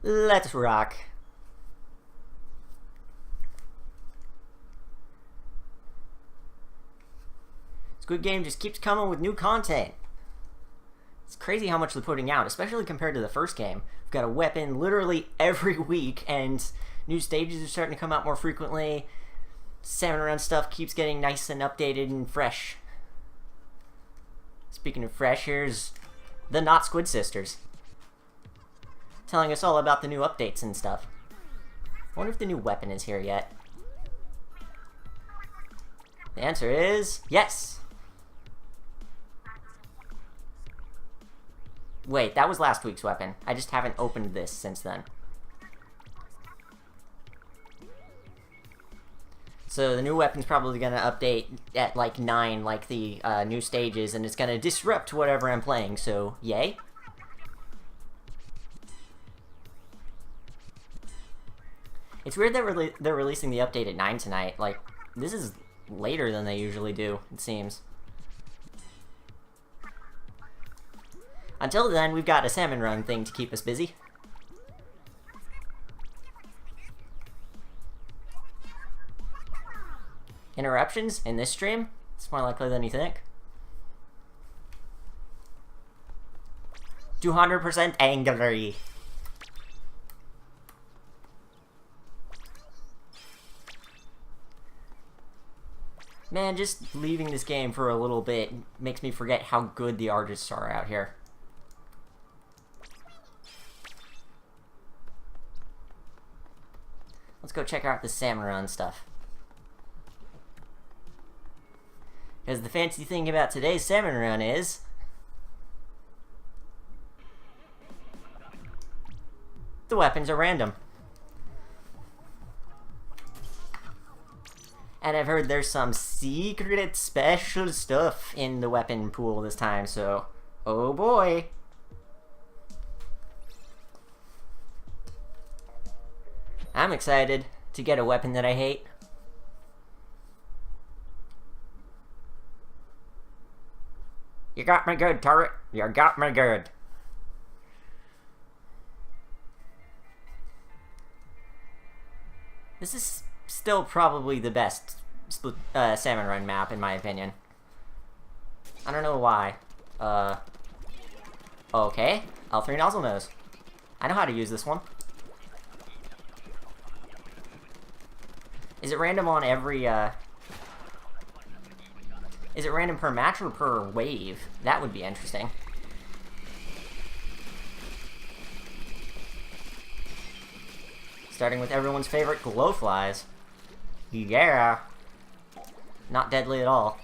Let's rock. Squidgame just keeps coming with new content. It's crazy how much they're putting out, especially compared to the first game. We've got a weapon literally every week, and new stages are starting to come out more frequently. Salmon Run stuff keeps getting nice and updated and fresh. Speaking of fresh, here's the Not Squid Sisters, telling us all about the new updates and stuff. I wonder if the new weapon is here yet. The answer is yes! Wait, that was last week's weapon. I just haven't opened this since then. So the new weapon's probably going to update at like 9, like the new stages, and it's going to disrupt whatever I'm playing, so yay. It's weird that they're releasing the update at 9 tonight. Like, this is later than they usually do, it seems. Until then, we've got a Salmon Run thing to keep us busy. Interruptions in this stream? It's more likely than you think. 200% angry. Man, just leaving this game for a little bit makes me forget how good the artists are out here. Let's go check out the Salmon Run stuff. Because the fancy thing about today's Salmon Run is the weapons are random. And I've heard there's some secret special stuff in the weapon pool this time, so oh boy. I'm excited to get a weapon that I hate. You got me good, turret. You got me good. This is still probably the best Salmon Run map, in my opinion. I don't know why. Okay. L3 Nozzle Nose. I know how to use this one. Is it random on every, Is it random per match or per wave? That would be interesting. Starting with everyone's favorite glowflies. Yeah. Not deadly at all.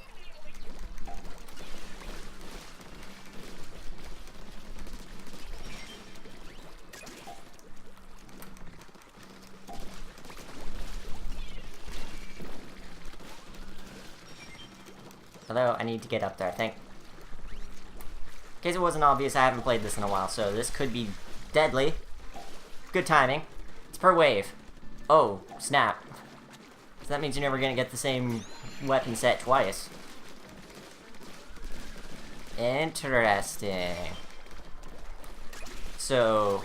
Although, I need to get up there, I think. In case it wasn't obvious, I haven't played this in a while, so this could be deadly. Good timing. It's per wave. Oh, snap. So that means you're never gonna get the same weapon set twice. Interesting. So,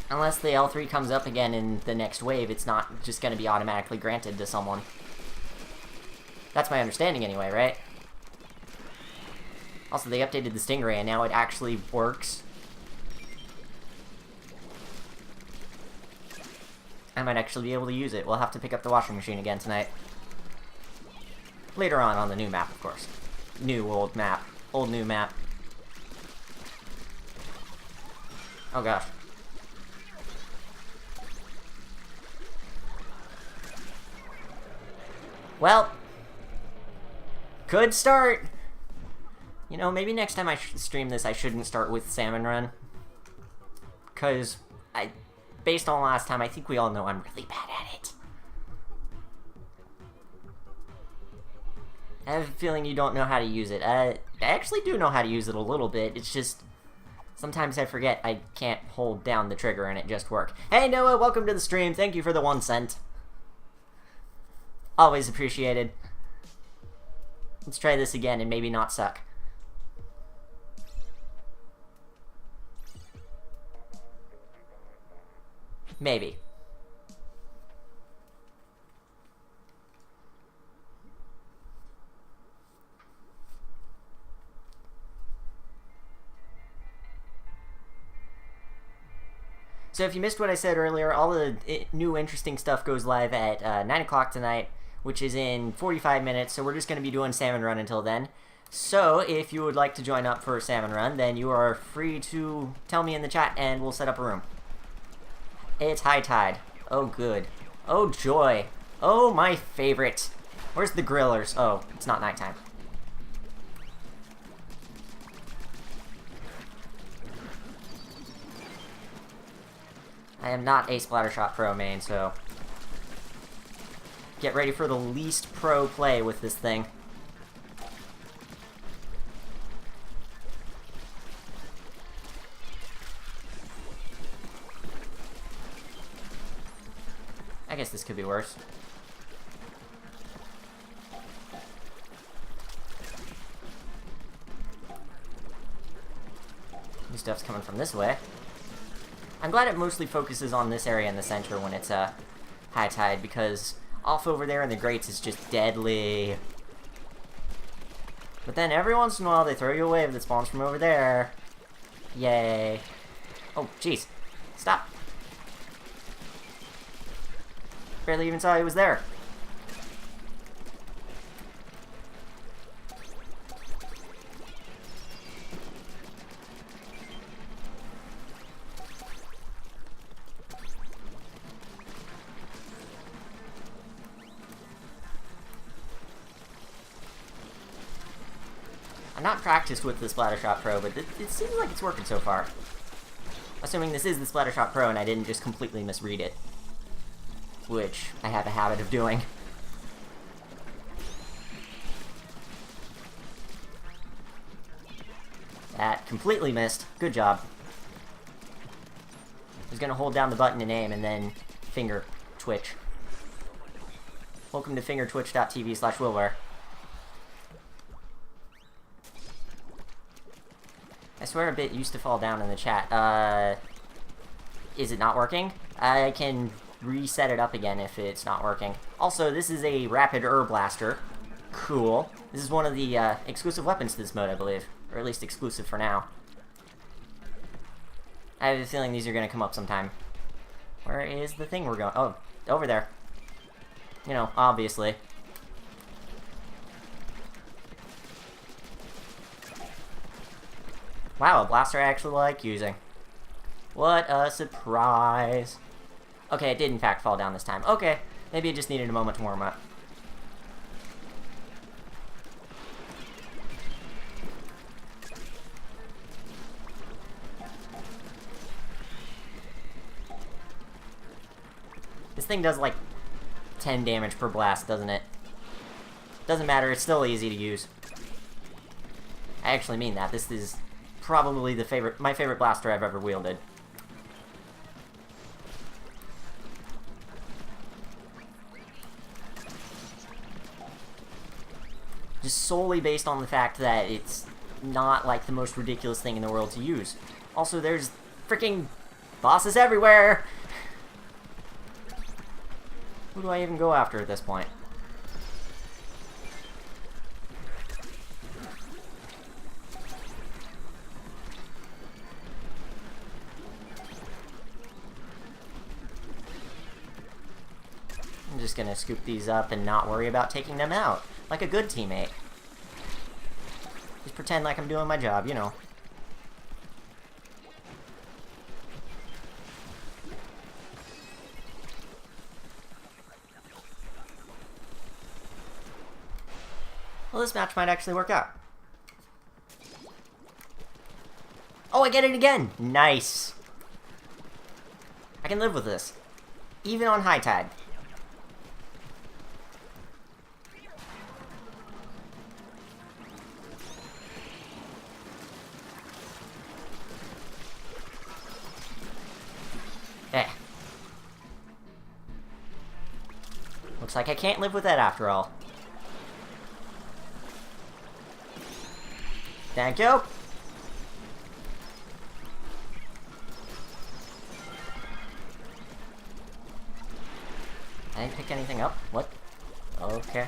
unless the L3 comes up again in the next wave, it's not just gonna be automatically granted to someone. That's my understanding anyway, right? Also, they updated the Stingray and now it actually works. I might actually be able to use it. We'll have to pick up the washing machine again tonight. Later on the new map, of course. New, old map. Old, new map. Oh gosh. Well, good start. You know, maybe next time I stream this, I shouldn't start with Salmon Run. Because, based on last time, I think we all know I'm really bad at it. I have a feeling you don't know how to use it. I actually do know how to use it a little bit. It's just, sometimes I forget I can't hold down the trigger and it just works. Hey Noah, welcome to the stream. Thank you for the 1 cent. Always appreciated. Let's try this again and maybe not suck. Maybe. So if you missed what I said earlier, all the new interesting stuff goes live at 9 o'clock tonight, which is in 45 minutes, so we're just going to be doing Salmon Run until then. So if you would like to join up for a Salmon Run, then you are free to tell me in the chat and we'll set up a room. It's high tide. Oh, good. Oh, joy. Oh, my favorite. Where's the grillers? Oh, it's not nighttime. I am not a Splattershot Pro main, so get ready for the least pro play with this thing. I guess this could be worse. New stuff's coming from this way. I'm glad it mostly focuses on this area in the center when it's high tide, because off over there in the grates is just deadly. But then every once in a while they throw you a wave that spawns from over there. Yay. Oh, jeez. Stop. Barely even saw he was there. I'm not practiced with the Splattershot Pro, but it seems like it's working so far. Assuming this is the Splattershot Pro and I didn't just completely misread it. Which I have a habit of doing. That completely missed. Good job. I was gonna hold down the button and aim and then finger twitch. Welcome to fingertwitch.tv/WillWare. I swear a bit used to fall down in the chat. Is it not working? I can reset it up again if it's not working. Also, this is a rapid blaster. Cool. This is one of the exclusive weapons to this mode, I believe. Or at least exclusive for now. I have a feeling these are going to come up sometime. Where is the thing we're going? Oh, over there. You know, obviously. Wow, a blaster I actually like using. What a surprise. Okay, it did in fact fall down this time. Okay, maybe it just needed a moment to warm up. This thing does like 10 damage per blast, doesn't it? Doesn't matter, it's still easy to use. I actually mean that. This is probably my favorite blaster I've ever wielded. Just solely based on the fact that it's not like the most ridiculous thing in the world to use. Also, there's freaking bosses everywhere! Who do I even go after at this point? I'm just gonna scoop these up and not worry about taking them out. Like a good teammate. Just pretend like I'm doing my job, you know. Well, this match might actually work out. Oh, I get it again! Nice! I can live with this. Even on high tide. Looks like I can't live with that after all. Thank you. Can't pick anything up? What? Okay.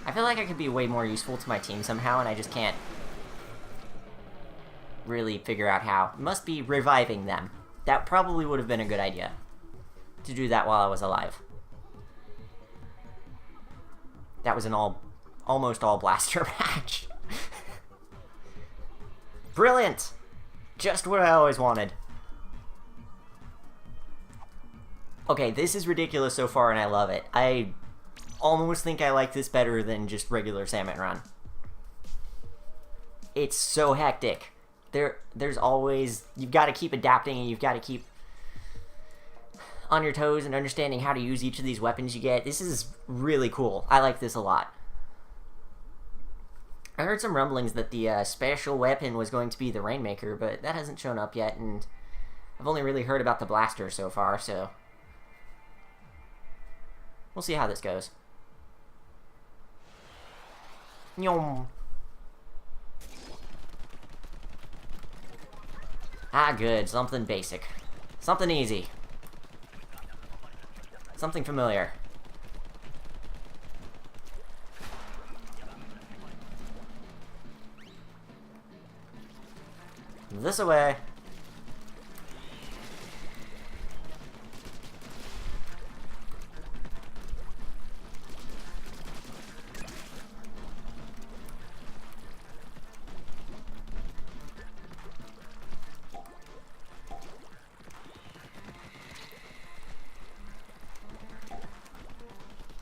I feel like I could be way more useful to my team somehow, and I just can't really figure out how. It must be reviving them. That probably would have been a good idea. To do that while I was alive. That was an almost all blaster match. Brilliant! Just what I always wanted. Okay, this is ridiculous so far, and I love it. I almost think I like this better than just regular Salmon Run. It's so hectic. There's always... You've got to keep adapting, and you've got to keep on your toes and understanding how to use each of these weapons you get. This is really cool. I like this a lot. I heard some rumblings that the special weapon was going to be the Rainmaker, but that hasn't shown up yet, and I've only really heard about the blaster so far, so we'll see how this goes. Yum. Ah, good. Something basic. Something easy. Something familiar. This away.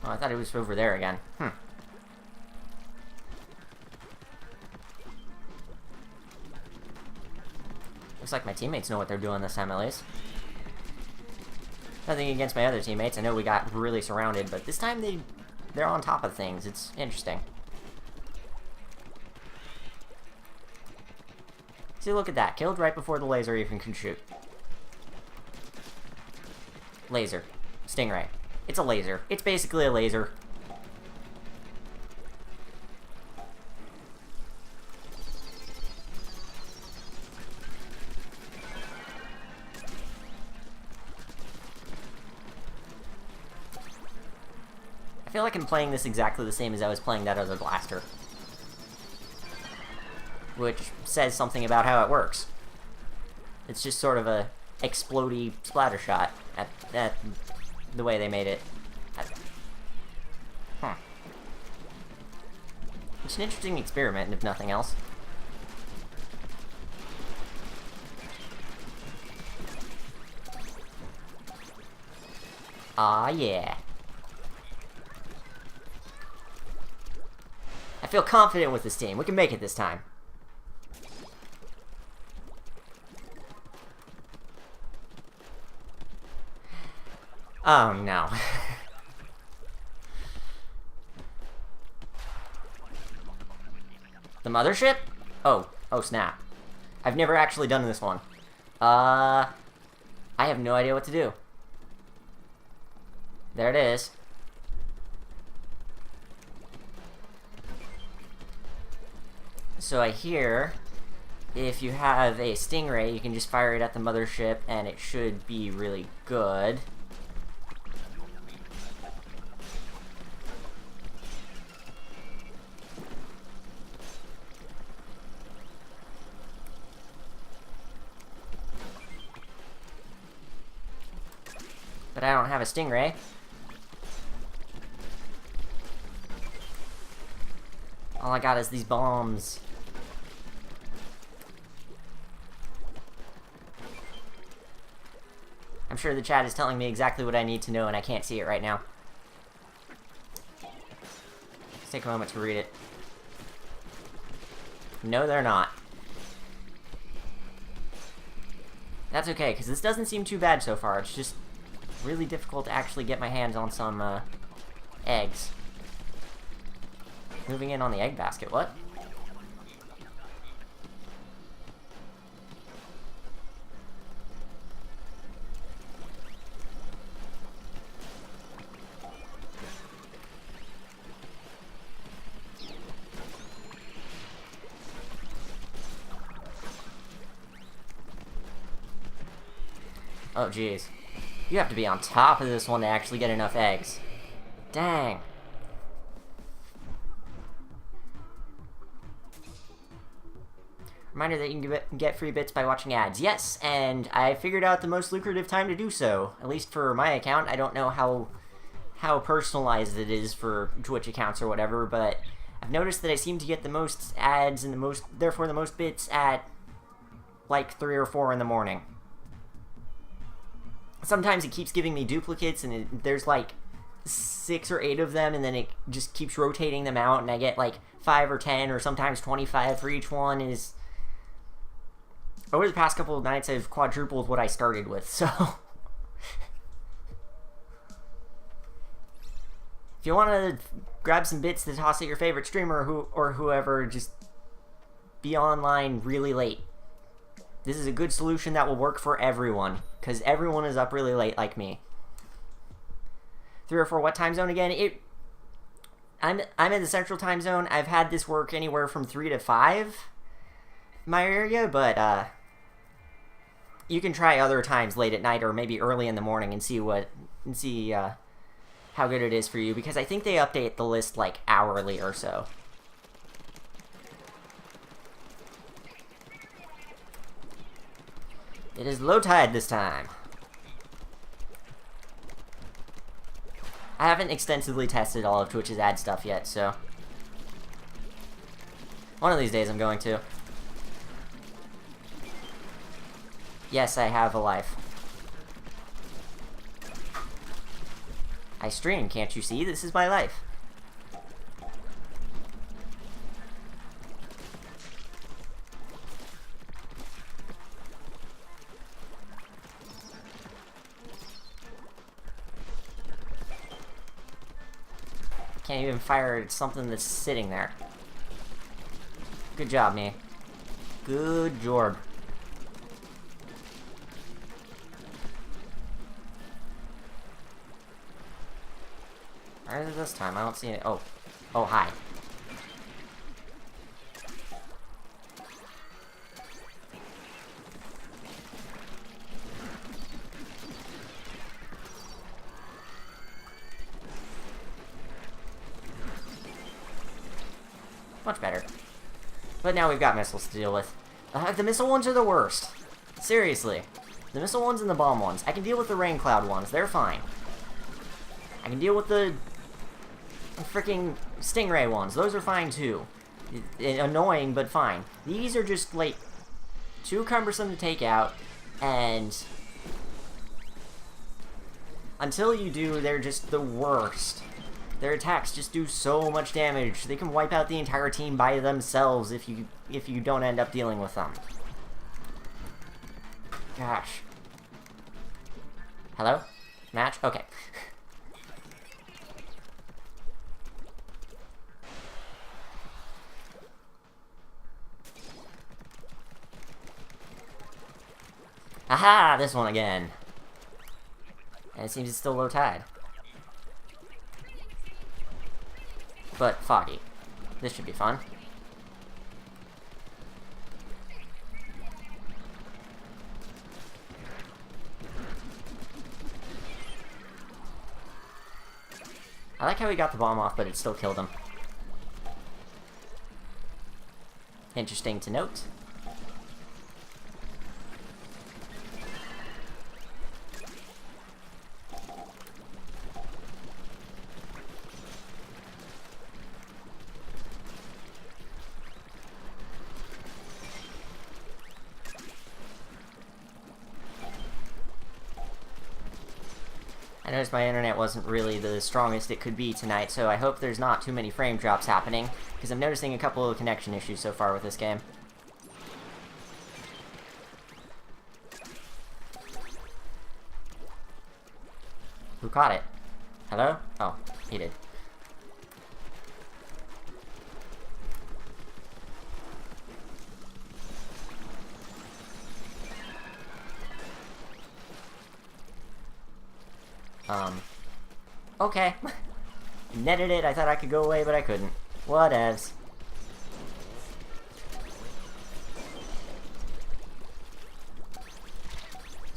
Oh, I thought it was over there again. Looks like my teammates know what they're doing this time, at least. Nothing against my other teammates. I know we got really surrounded, but this time they're on top of things. It's interesting. See, look at that. Killed right before the laser even can shoot. Laser. Stingray. It's a laser. It's basically a laser. I feel like I'm playing this exactly the same as I was playing that other blaster. Which says something about how it works. It's just sort of a explodey splatter shot at the way they made it. It's an interesting experiment, if nothing else. Ah, yeah. I feel confident with this team. We can make it this time. Oh, no. The mothership? Oh snap. I've never actually done this one. I have no idea what to do. There it is. So I hear if you have a Stingray, you can just fire it at the mothership and it should be really good. But I don't have a Stingray. All I got is these bombs. I'm sure the chat is telling me exactly what I need to know and I can't see it right now. Let's take a moment to read it. No, they're not. That's okay, because this doesn't seem too bad so far. It's just really difficult to actually get my hands on some eggs. Moving in on the egg basket, what? Oh, jeez. You have to be on top of this one to actually get enough eggs. Dang. Reminder that you can get free bits by watching ads. Yes, and I figured out the most lucrative time to do so. At least for my account. I don't know how personalized it is for Twitch accounts or whatever, but I've noticed that I seem to get the most ads and therefore the most bits at like 3 or 4 in the morning. Sometimes it keeps giving me duplicates, and there's like 6 or 8 of them, and then it just keeps rotating them out, and I get like 5 or 10 or sometimes 25 for each one. Is over the past couple of nights I've quadrupled what I started with, so if you want to grab some bits to toss at your favorite streamer or whoever, just be online really late. This is a good solution that will work for everyone, because everyone is up really late like me. 3 or 4, what time zone again? I'm in the central time zone. I've had this work anywhere from 3 to 5 in my area, but you can try other times late at night or maybe early in the morning and see how good it is for you, because I think they update the list like hourly or so. It is low tide this time. I haven't extensively tested all of Twitch's ad stuff yet, so one of these days I'm going to. Yes, I have a life. I stream, can't you see? This is my life. Can't even fire at something that's sitting there. Good job, me. Good job. Where is it this time? I don't see it. Oh. Oh, hi. Much better. But now we've got missiles to deal with. The missile ones are the worst. Seriously. The missile ones and the bomb ones. I can deal with the rain cloud ones. They're fine. I can deal with the freaking stingray ones. Those are fine too. Annoying, but fine. These are just, like, too cumbersome to take out, and until you do, they're just the worst. Their attacks just do so much damage. They can wipe out the entire team by themselves if you don't end up dealing with them. Gosh. Hello? Match? Okay. Aha! This one again. And it seems it's still low tide. But foggy. This should be fun. I like how he got the bomb off, but it still killed him. Interesting to note. I noticed my internet wasn't really the strongest it could be tonight, so I hope there's not too many frame drops happening, because I'm noticing a couple of connection issues so far with this game. Who caught it? Hello? Oh, he did. Okay. Netted it, I thought I could go away, but I couldn't. Whatevs.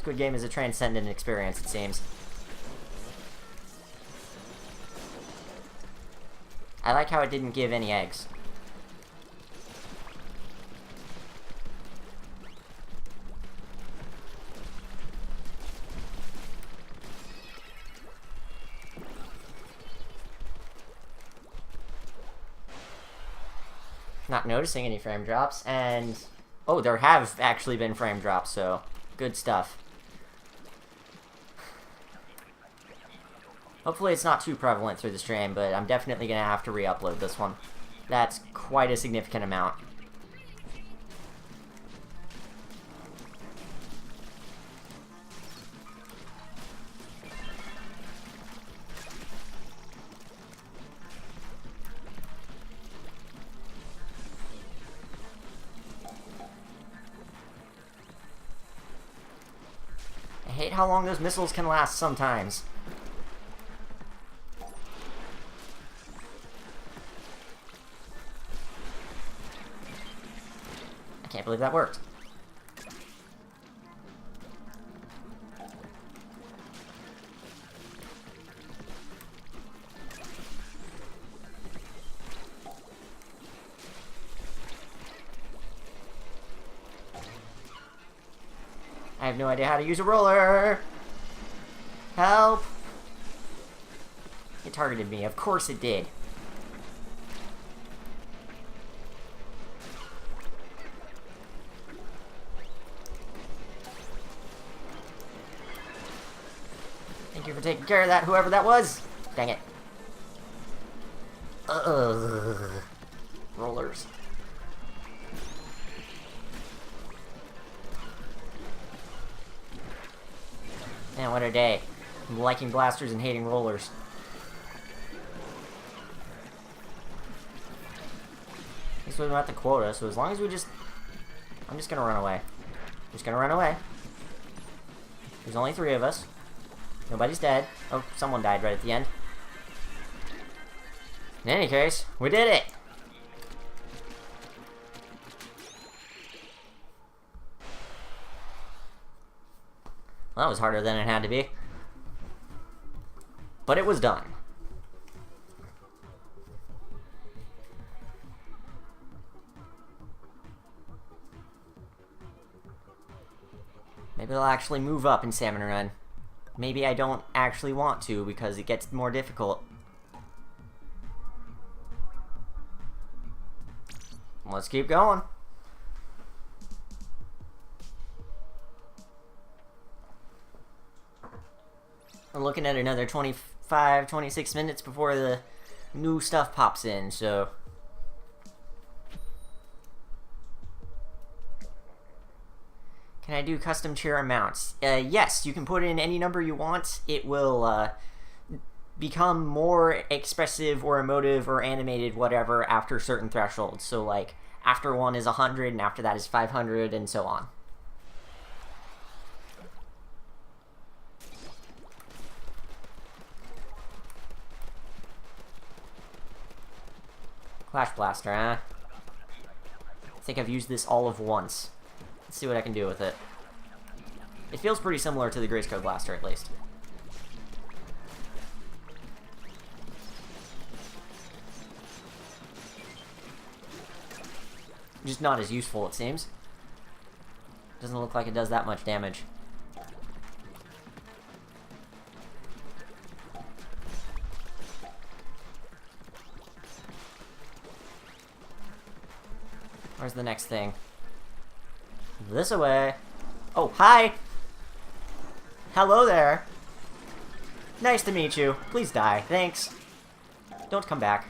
Squidgame is a transcendent experience, it seems. I like how it didn't give any eggs. Not noticing any frame drops, and... oh, there have actually been frame drops, so... good stuff. Hopefully it's not too prevalent through the stream, but I'm definitely going to have to re-upload this one. That's quite a significant amount. I hate how long those missiles can last sometimes. I can't believe that worked. I have no idea how to use a roller! Help! It targeted me. Of course it did. Thank you for taking care of that, whoever that was! Dang it. Rollers. Man, what a day. I'm liking blasters and hating rollers. This was not the quota, so as long as we just... I'm just gonna run away. I'm just gonna run away. There's only 3 of us. Nobody's dead. Oh, someone died right at the end. In any case, we did it! Well, that was harder than it had to be. But it was done. Maybe I'll actually move up in Salmon Run. Maybe I don't actually want to because it gets more difficult. Let's keep going. I'm looking at another 25, 26 minutes before the new stuff pops in, so... Can I do custom cheer amounts? Yes, you can put in any number you want. It will become more expressive or emotive or animated, whatever, after certain thresholds. So, like, after 1 is 100, and after that is 500, and so on. Clash Blaster, huh? I think I've used this all of once. Let's see what I can do with it. It feels pretty similar to the Grayscode Blaster, at least. Just not as useful, it seems. Doesn't look like it does that much damage. Where's the next thing? This away. Oh, hi! Hello there! Nice to meet you. Please die. Thanks. Don't come back.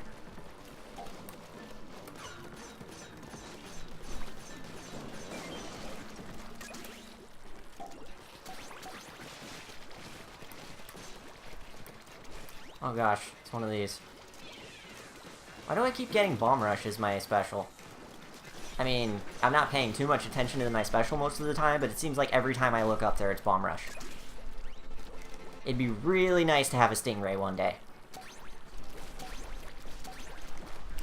Oh gosh, it's one of these. Why do I keep getting Bomb Rush as my special? I mean, I'm not paying too much attention to my special most of the time, but it seems like every time I look up there, it's Bomb Rush. It'd be really nice to have a Stingray one day.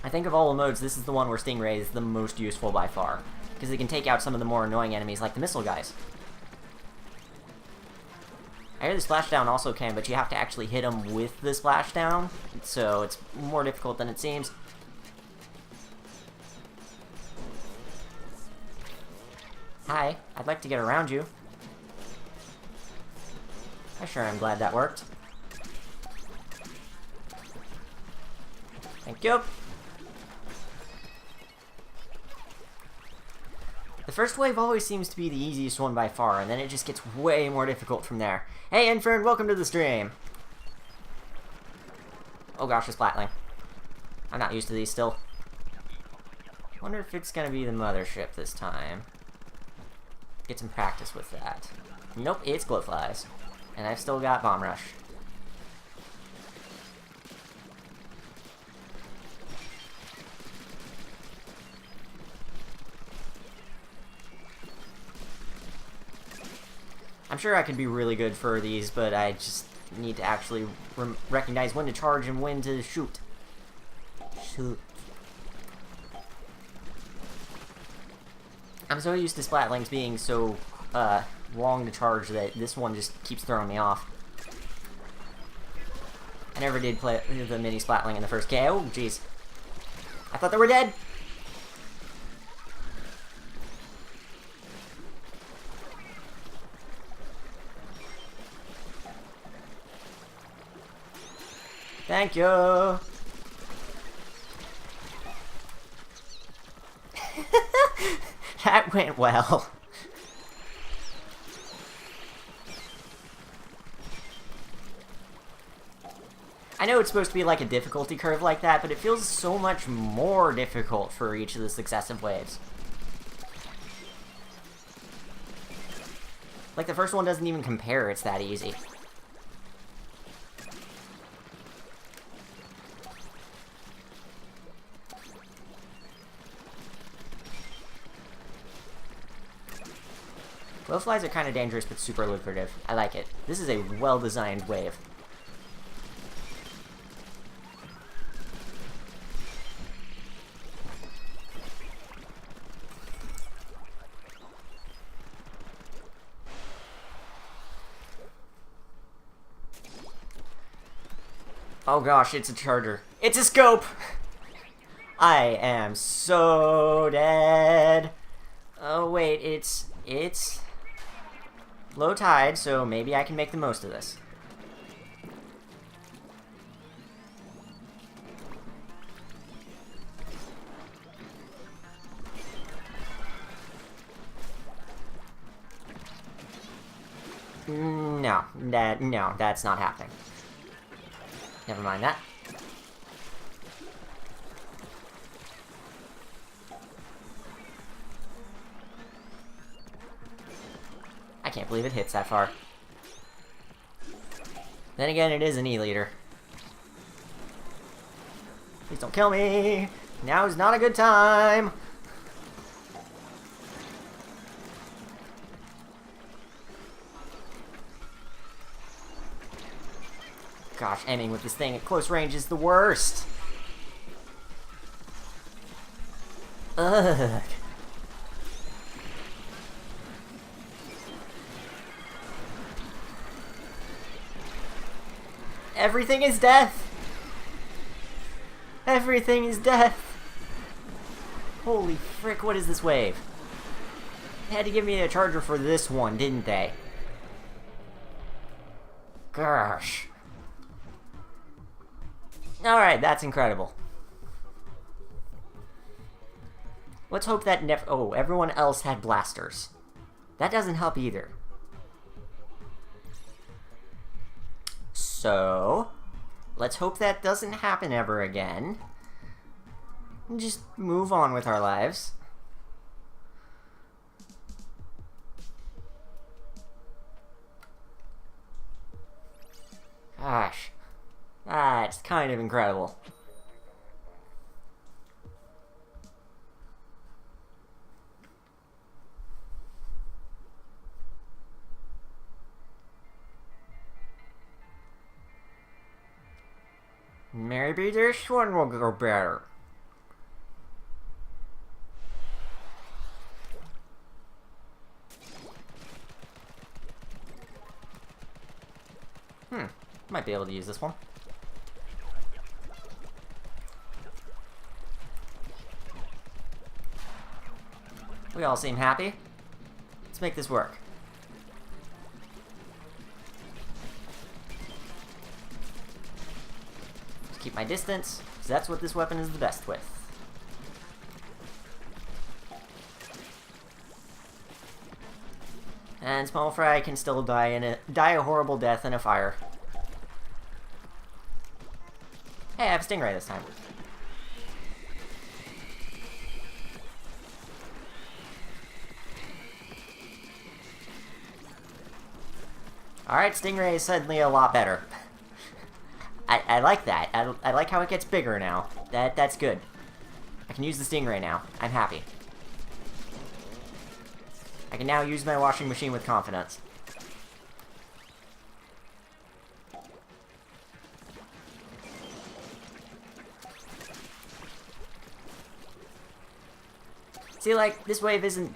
I think of all the modes, this is the one where Stingray is the most useful by far, because it can take out some of the more annoying enemies, like the missile guys. I hear the splashdown also can, but you have to actually hit them with the splashdown, so it's more difficult than it seems. Hi, I'd like to get around you. I sure am glad that worked. Thank you. The first wave always seems to be the easiest one by far, and then it just gets way more difficult from there. Hey, Infern, welcome to the stream! Oh gosh, it's Splatling. I'm not used to these still. Wonder if it's gonna be the mothership this time. Get some practice with that. Nope, it's Glowflies. And I've still got Bomb Rush. I'm sure I could be really good for these, but I just need to actually recognize when to charge and when to shoot. Shoot. I'm so used to Splatlings being so long to charge that this one just keeps throwing me off. I never did play the mini Splatling in the first game. Oh, jeez. I thought they were dead! Thank you! That went well. I know it's supposed to be like a difficulty curve like that, but it feels so much more difficult for each of the successive waves. Like, the first one doesn't even compare, it's that easy. Glowflies are kind of dangerous, but super lucrative. I like it. This is a well-designed wave. Oh gosh, it's a charger. It's a scope! I am so dead. Oh wait, it's low tide, so maybe I can make the most of this. No, that's not happening. Never mind that. I can't believe it hits that far. Then again, it is an E-liter. Please don't kill me! Now is not a good time! Gosh, aiming with this thing at close range is the worst! Ugh. Everything is death! Everything is death! Holy frick, what is this wave? They had to give me a charger for this one, didn't they? Gosh. Alright, that's incredible. Let's hope that oh, everyone else had blasters. That doesn't help either. So, let's hope that doesn't happen ever again. And just move on with our lives. Gosh. That's kind of incredible. Maybe this one will go better. Might be able to use this one. We all seem happy. Let's make this work. Just keep my distance, because that's what this weapon is the best with. And Small Fry can still die a horrible death in a fire. Hey, I have Stingray this time. Alright, Stingray is suddenly a lot better. I like that. I like how it gets bigger now. That's good. I can use the Stingray now. I'm happy. I can now use my washing machine with confidence. See, like, this wave isn't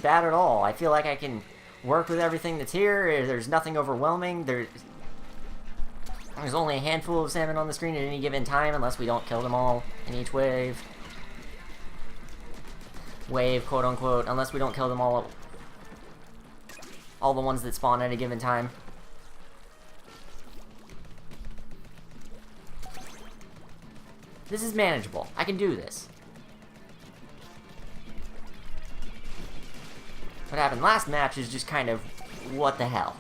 bad at all. I feel like I can work with everything that's here. There's nothing overwhelming. There's only a handful of salmon on the screen at any given time, unless we don't kill them all in each wave. Wave, quote unquote, unless we don't kill them all the ones that spawn at a given time. This is manageable. I can do this. What happened last match is just kind of, what the hell?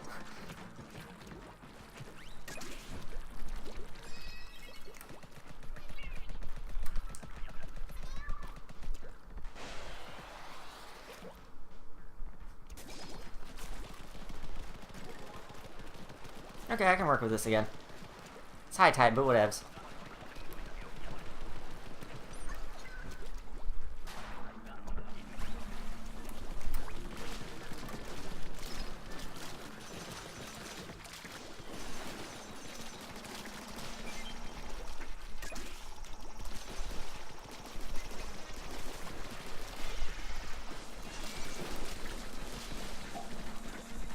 Okay, I can work with this again. It's high tide, but whatevs.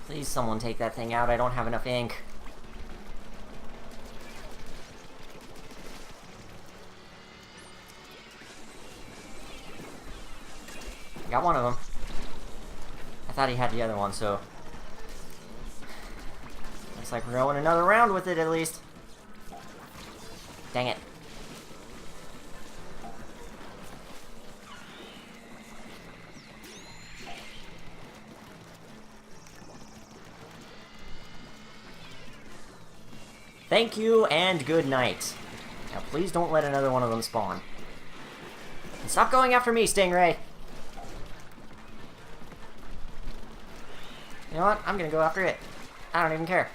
Please, someone take that thing out. I don't have enough ink. Got one of them. I thought he had the other one, so... Looks like we're going another round with it, at least. Dang it. Thank you, and good night. Now, please don't let another one of them spawn. And stop going after me, Stingray! You know what? I'm gonna go after it. I don't even care.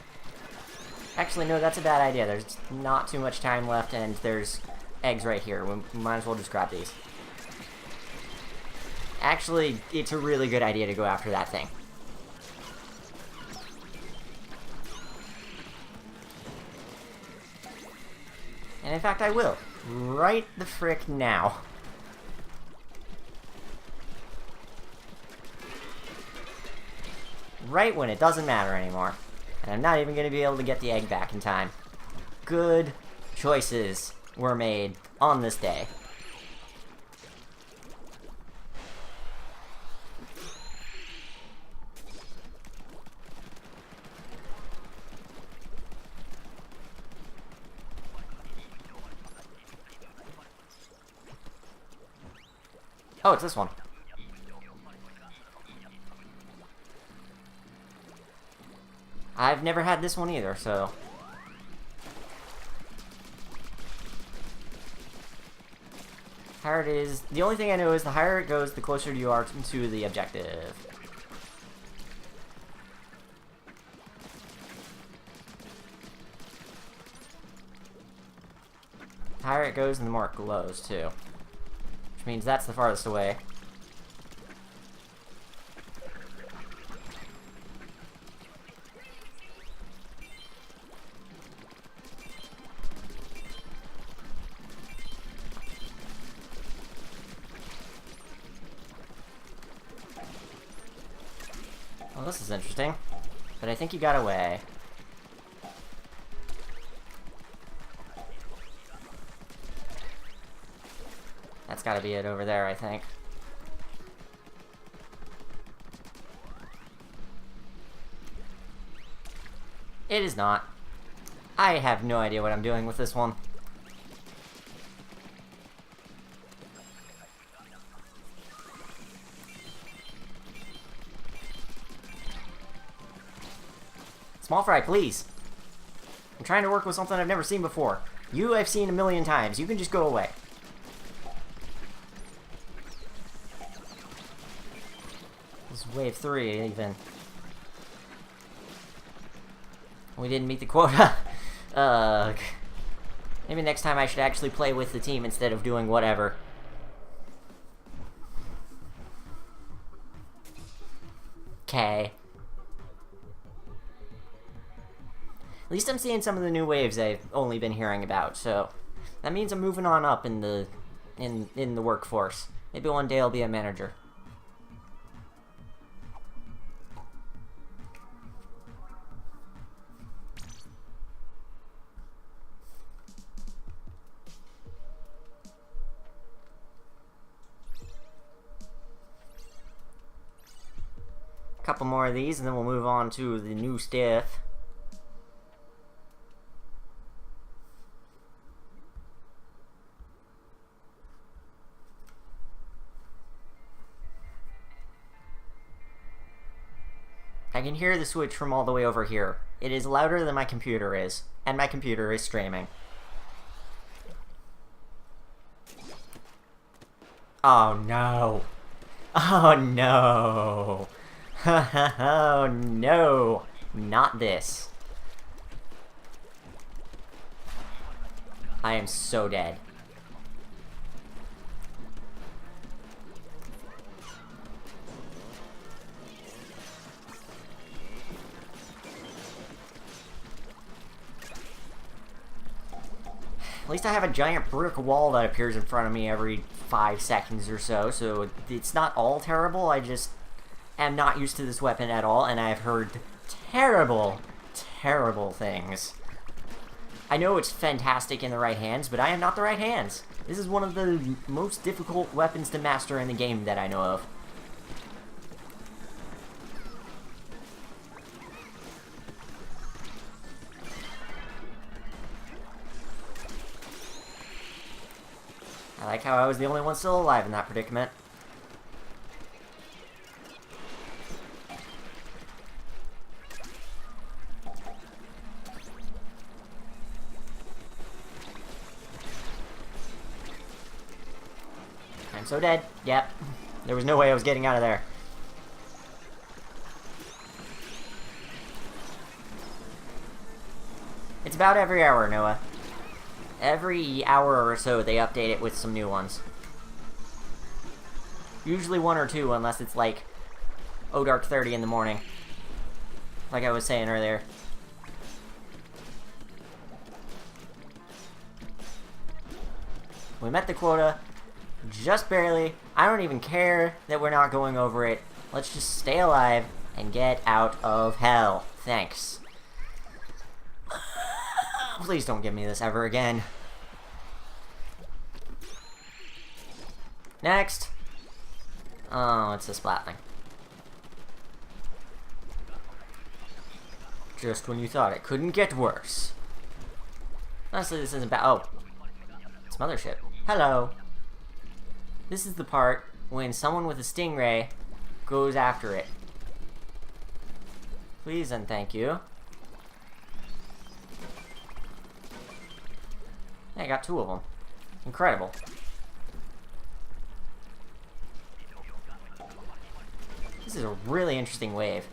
Actually, no, that's a bad idea. There's not too much time left, and there's eggs right here. We might as well just grab these. Actually, it's a really good idea to go after that thing. And in fact, I will. Right the frick now. Right when it doesn't matter anymore. And I'm not even going to be able to get the egg back in time. Good choices were made on this day. Oh, it's this one. I've never had this one either, so... Higher it is... The only thing I know is the higher it goes, the closer you are to the objective. The higher it goes, and the more it glows, too. Which means that's the farthest away. Well, this is interesting. But I think you got away. That's gotta be it over there, I think. It is not. I have no idea what I'm doing with this one. Small fry, please. I'm trying to work with something I've never seen before. You I've seen a million times. You can just go away. This is wave 3, even. We didn't meet the quota. Maybe next time I should actually play with the team instead of doing whatever. Okay. At least I'm seeing some of the new waves I've only been hearing about, so that means I'm moving on up in the workforce. Maybe one day I'll be a manager. A couple more of these and then we'll move on to the new stuff. I can hear the switch from all the way over here. It is louder than my computer is, and my computer is streaming. Oh no. Oh no. Oh no. Not this. I am so dead. At least I have a giant brick wall that appears in front of me every 5 seconds or so, so it's not all terrible. I just am not used to this weapon at all, and I've heard terrible, terrible things. I know it's fantastic in the right hands, but I am not the right hands. This is one of the most difficult weapons to master in the game that I know of. I like how I was the only one still alive in that predicament. I'm so dead. Yep. There was no way I was getting out of there. It's about every hour, Noah. Every hour or so, they update it with some new ones. Usually 1 or 2, unless it's like, oh, dark 30 in the morning. Like I was saying earlier. We met the quota, just barely. I don't even care that we're not going over it. Let's just stay alive and get out of hell. Thanks. Please don't give me this ever again. Next. Oh, it's a splat thing. Just when you thought it couldn't get worse. Honestly, this isn't bad. Oh. It's Mothership. Hello. This is the part when someone with a stingray goes after it. Please and thank you. I got 2 of them. Incredible. This is a really interesting wave.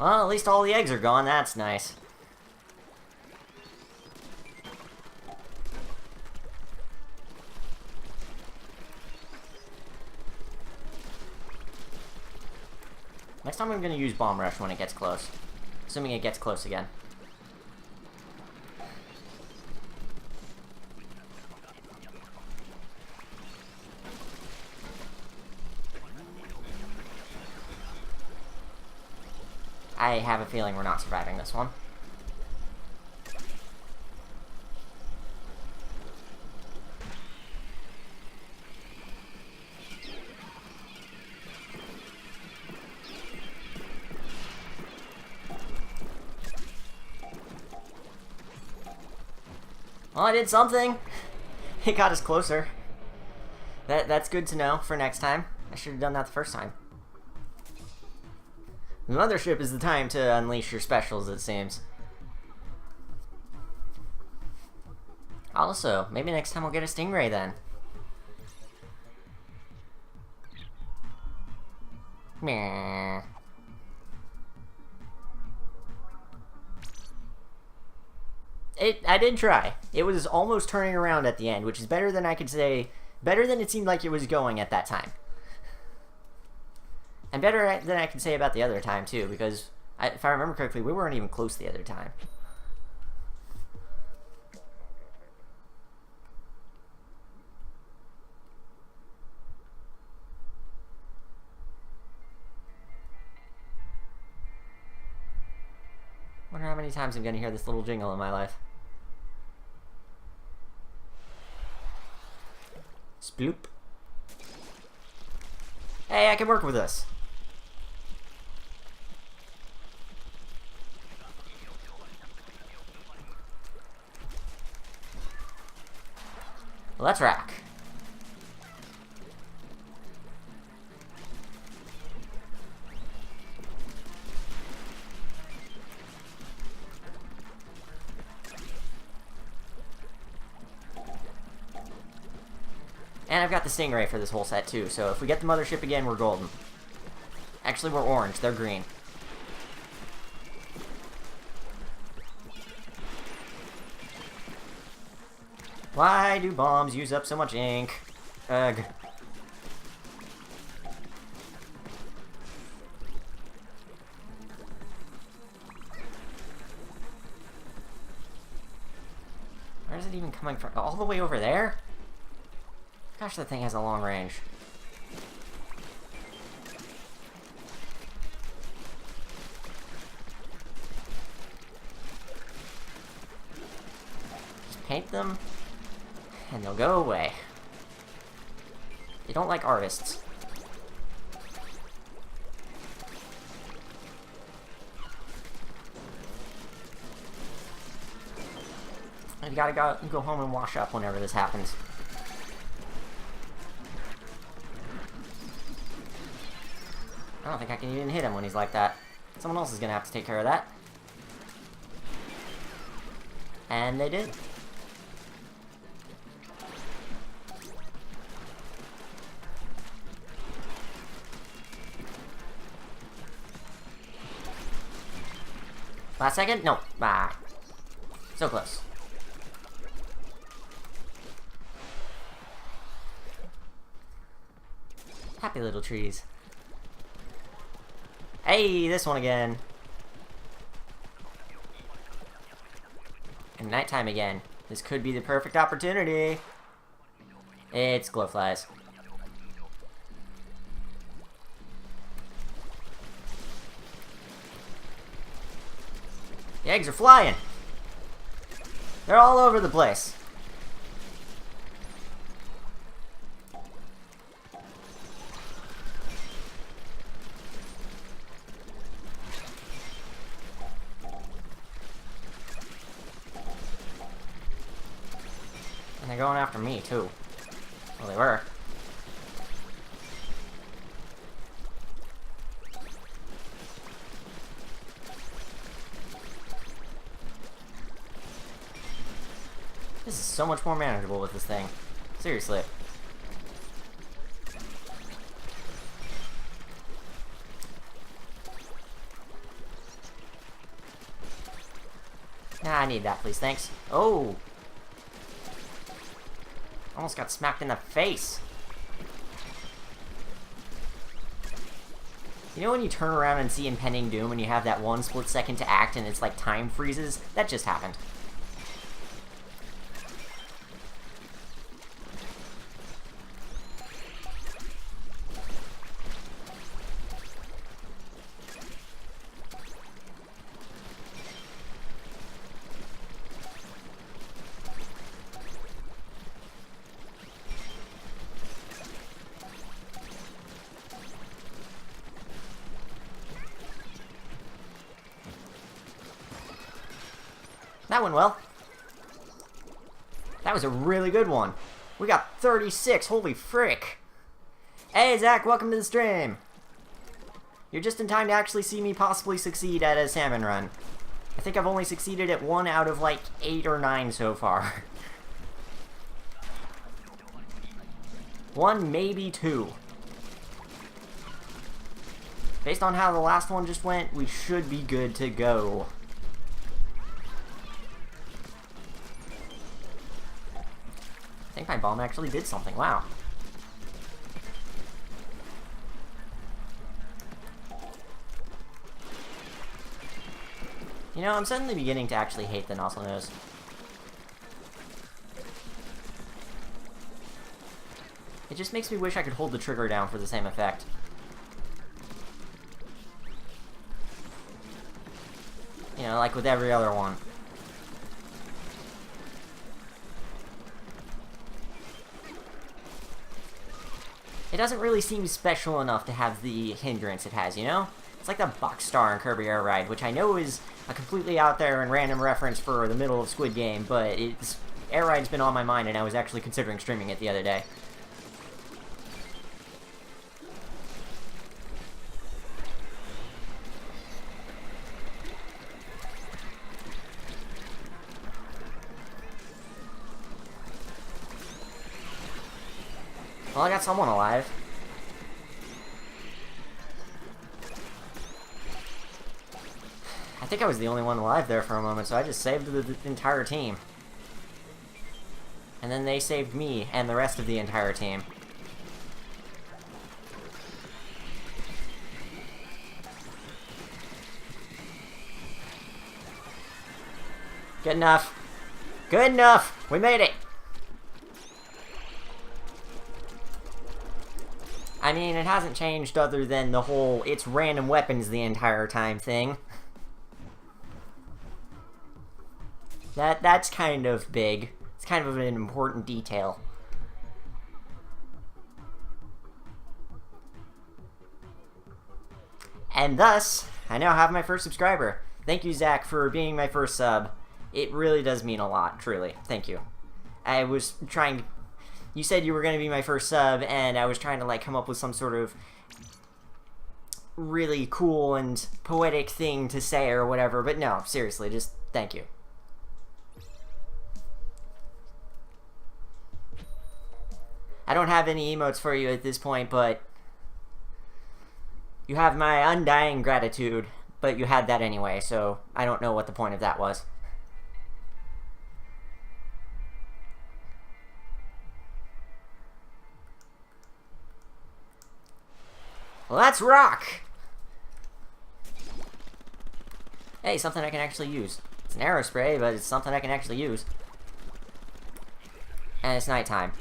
Well, at least all the eggs are gone. That's nice. Next time I'm going to use Bomb Rush when it gets close. Assuming it gets close again. I have a feeling we're not surviving this one. Well, I did something. It got us closer. That's good to know for next time. I should have done that the first time. The mothership is the time to unleash your specials, it seems. Also, maybe next time we'll get a stingray then. Meh. I did try. It was almost turning around at the end, which is better than I could say. Better than it seemed like it was going at that time. And better than I can say about the other time, too, because, if I remember correctly, we weren't even close the other time. I wonder how many times I'm going to hear this little jingle in my life. Sploop. Hey, I can work with this. Let's rock. And I've got the stingray for this whole set too, so if we get the mothership again, we're golden. Actually, we're orange. They're green. Why do bombs use up so much ink? Ugh. Where is it even coming from? All the way over there? Gosh, that thing has a long range. Just paint them, and they'll go away. They don't like artists. I've got to go home and wash up whenever this happens. I don't think I can even hit him when he's like that. Someone else is going to have to take care of that. And they did. Last second? No. Ah. So close. Happy little trees. Hey, this one again. And nighttime again. This could be the perfect opportunity. It's glowflies. The eggs are flying. They're all over the place. And they're going after me, too. Well, they were. This is so much more manageable with this thing. Seriously. Nah, I need that, please. Thanks. Oh! Almost got smacked in the face. You know when you turn around and see impending doom and you have that one split second to act and it's like time freezes? That just happened. That went well. That was a really good one. We got 36, holy frick. Hey Zach, welcome to the stream. You're just in time to actually see me possibly succeed at a salmon run. I think I've only succeeded at 1 out of like 8 or 9 so far. 1, maybe 2. Based on how the last one just went, we should be good to go. I think my bomb actually did something, wow. You know, I'm suddenly beginning to actually hate the nozzle nose. It just makes me wish I could hold the trigger down for the same effect. You know, like with every other one. It doesn't really seem special enough to have the hindrance it has, you know? It's like the box star in Kirby Air Ride, which I know is a completely out there and random reference for the middle of Squidgame, but Air Ride's been on my mind and I was actually considering streaming it the other day. Well, I got someone alive. I think I was the only one alive there for a moment, so I just saved the entire team. And then they saved me and the rest of the entire team. Good enough. Good enough! We made it! I mean, it hasn't changed other than the whole it's random weapons the entire time thing. That's kind of big. It's kind of an important detail. And thus, I now have my first subscriber. Thank you, Zach, for being my first sub. It really does mean a lot, truly. Thank you. I was trying to... You said you were going to be my first sub, and I was trying to, like, come up with some sort of really cool and poetic thing to say or whatever, but no, seriously, just thank you. I don't have any emotes for you at this point, but you have my undying gratitude, but you had that anyway, so I don't know what the point of that was. Let's rock! Hey, something I can actually use. It's an arrow spray, but it's something I can actually use. And it's nighttime.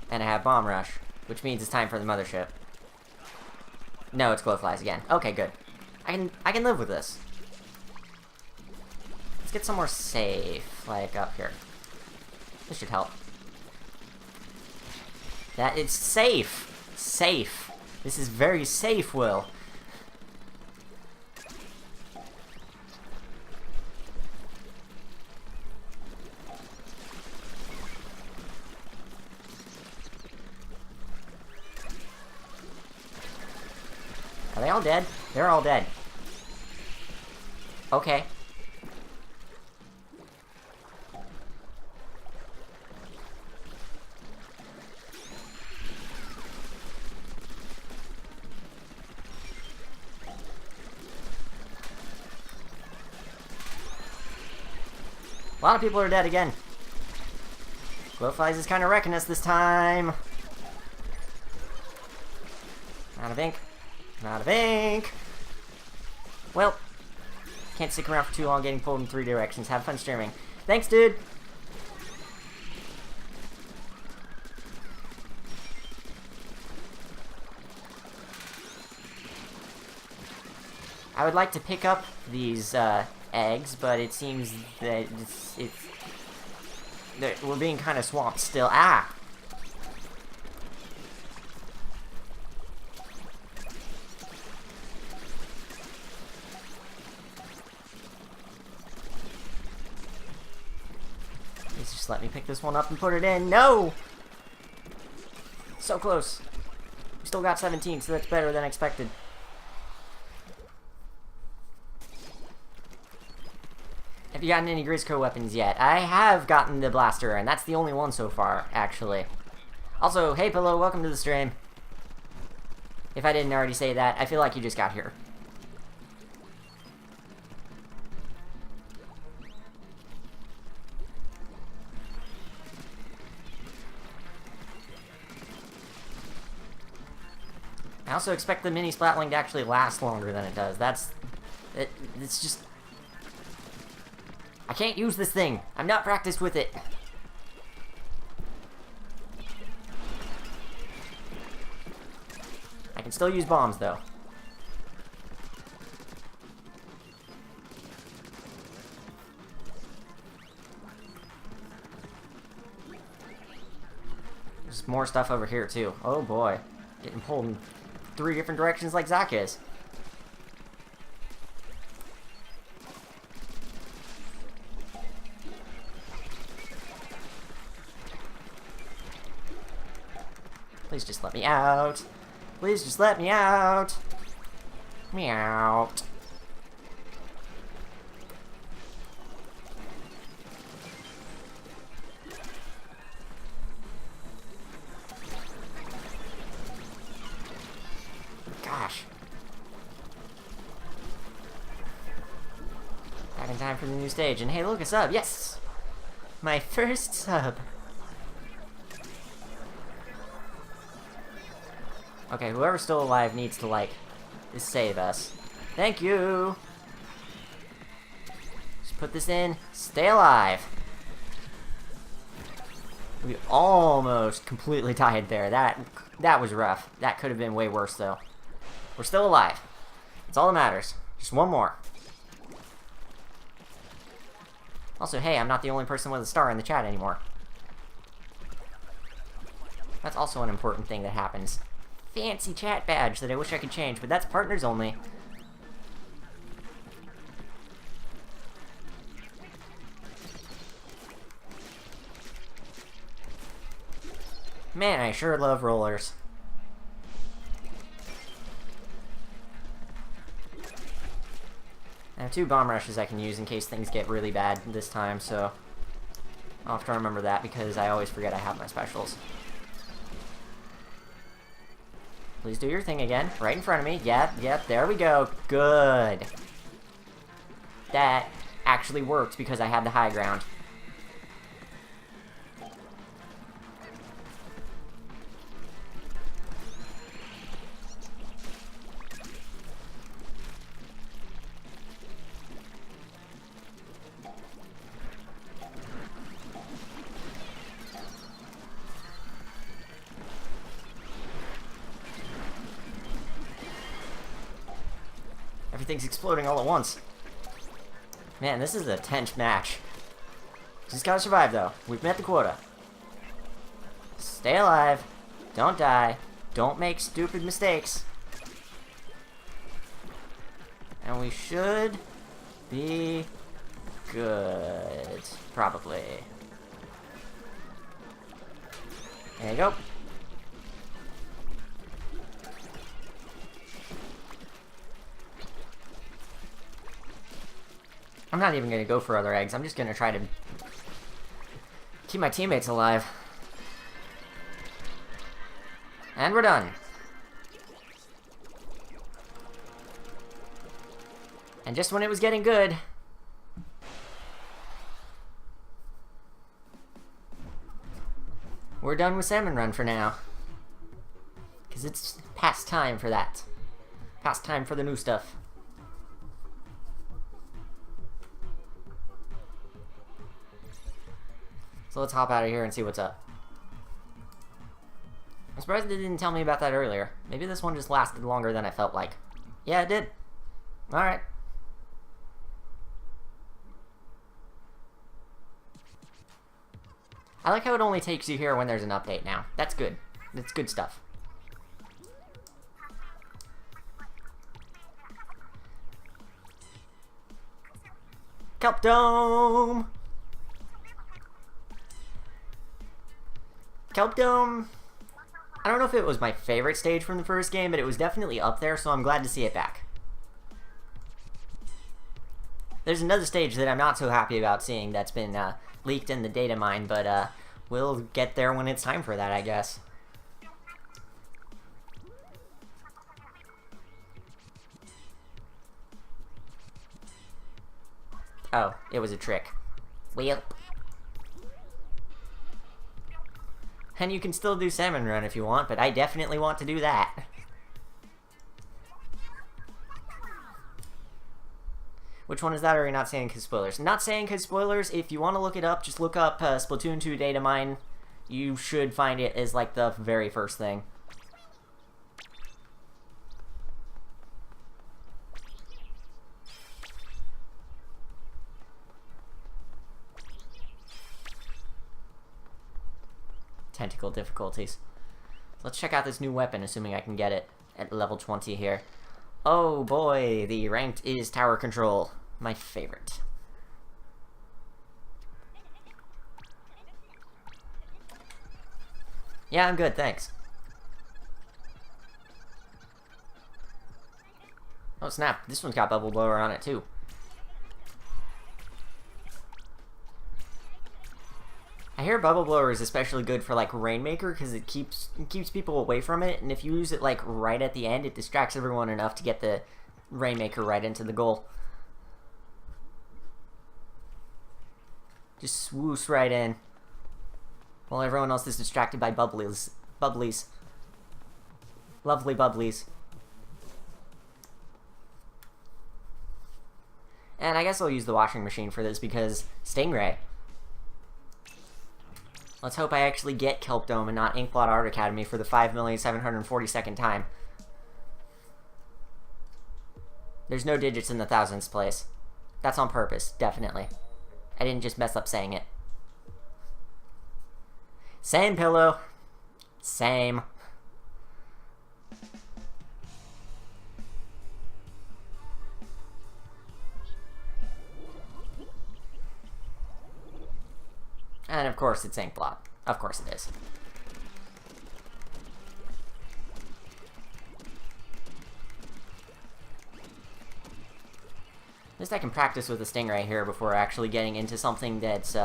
And I have bomb rush, which means it's time for the mothership. No, it's glowflies again. Okay, good. I can live with this. Let's get somewhere safe, like up here. This should help. That it's safe. Safe. This is very safe, Will. Are they all dead? They're all dead. Okay. A lot of people are dead again. Glowflies is kind of wrecking us this time. Out of ink. Out of ink. Well, can't stick around for too long getting pulled in 3 directions. Have fun streaming. Thanks, dude! I would like to pick up these eggs, but it seems that we're being kind of swamped still. Ah! Please just let me pick this one up and put it in. No! So close. We still got 17, so that's better than expected. Have you gotten any Grisco weapons yet? I have gotten the blaster, and that's the only one so far, actually. Also, hey Pillow, welcome to the stream. If I didn't already say that, I feel like you just got here. I also expect the mini Splatling to actually last longer than it does. It's just... I can't use this thing. I'm not practiced with it. I can still use bombs, though. There's more stuff over here, too. Oh, boy. Getting pulled in 3 different directions like Zach is. Please just let me out. Please just let me out. Me out. Gosh. Back in time for the new stage. And hey, look, a sub. Yes! My first sub. Okay, whoever's still alive needs to, like, save us. Thank you! Just put this in. Stay alive! We almost completely died there. That was rough. That could have been way worse, though. We're still alive. That's all that matters. Just one more. Also, hey, I'm not the only person with a star in the chat anymore. That's also an important thing that happens. Fancy chat badge that I wish I could change, but that's partners only. Man, I sure love rollers. I have 2 bomb rushes I can use in case things get really bad this time, so I'll have to remember that because I always forget I have my specials. Please do your thing again. Right in front of me. Yep, there we go. Good. That actually worked because I had the high ground. Everything's exploding all at once. Man, this is a tense match. Just gotta survive, though. We've met the quota. Stay alive. Don't die. Don't make stupid mistakes. And we should be good. Probably. There you go. I'm not even going to go for other eggs. I'm just going to try to keep my teammates alive. And we're done. And just when it was getting good, we're done with Salmon Run for now. Because it's past time for that. Past time for the new stuff. So let's hop out of here and see what's up. I'm surprised they didn't tell me about that earlier. Maybe this one just lasted longer than I felt like. Yeah, it did. Alright. I like how it only takes you here when there's an update now. That's good. That's good stuff. Kelp Dome! Kelp Dome... I don't know if it was my favorite stage from the first game, but it was definitely up there, so I'm glad to see it back. There's another stage that I'm not so happy about seeing that's been leaked in the data mine, but we'll get there when it's time for that, I guess. Oh, it was a trick. Well. And you can still do Salmon Run if you want, but I definitely want to do that. Which one is that, or are you not saying because spoilers? Not saying because spoilers. If you want to look it up, just look up Splatoon 2 data mine. You should find it as like the very first thing. Tentacle difficulties. Let's check out this new weapon, assuming I can get it at level 20 here. Oh boy, the ranked is Tower Control. My favorite. Yeah, I'm good, thanks. Oh snap, this one's got Bubble Blower on it too. I hear Bubble Blower is especially good for like Rainmaker because it keeps people away from it, and if you use it like right at the end, it distracts everyone enough to get the Rainmaker right into the goal. Just swoosh right in while everyone else is distracted by bubblies. Lovely bubblies. And I guess I'll use the washing machine for this because Stingray. Let's hope I actually get Kelp Dome and not Inkblot Art Academy for the 5,742nd time. There's no digits in the thousands place. That's on purpose, definitely. I didn't just mess up saying it. Same pillow. Same. And of course it's Inkblot. Of course it is. At least I can practice with the Stingray here before actually getting into something that's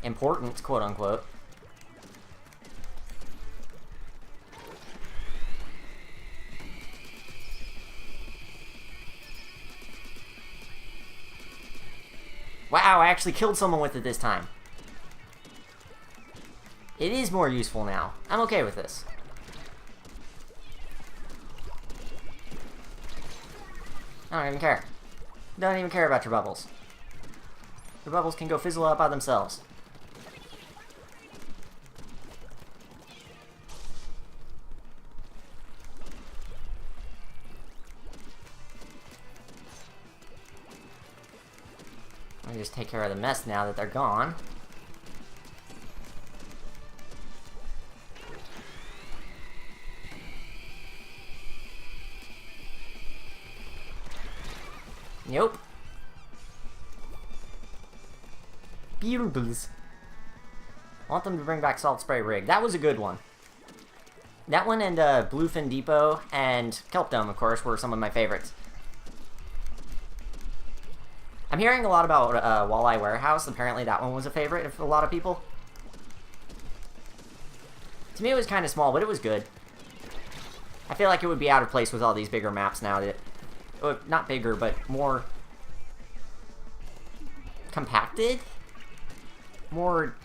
important, quote-unquote. Wow, I actually killed someone with it this time. It is more useful now. I'm okay with this. I don't even care. Don't even care about your bubbles. Your bubbles can go fizzle out by themselves. Let me just take care of the mess now that they're gone. Nope. Beetles. I want them to bring back Salt Spray Rig. That was a good one. That one and Bluefin Depot and Kelp Dome, of course, were some of my favorites. I'm hearing a lot about Walleye Warehouse. Apparently that one was a favorite of a lot of people. To me it was kind of small, but it was good. I feel like it would be out of place with all these bigger maps now that... not bigger, but more compacted? More...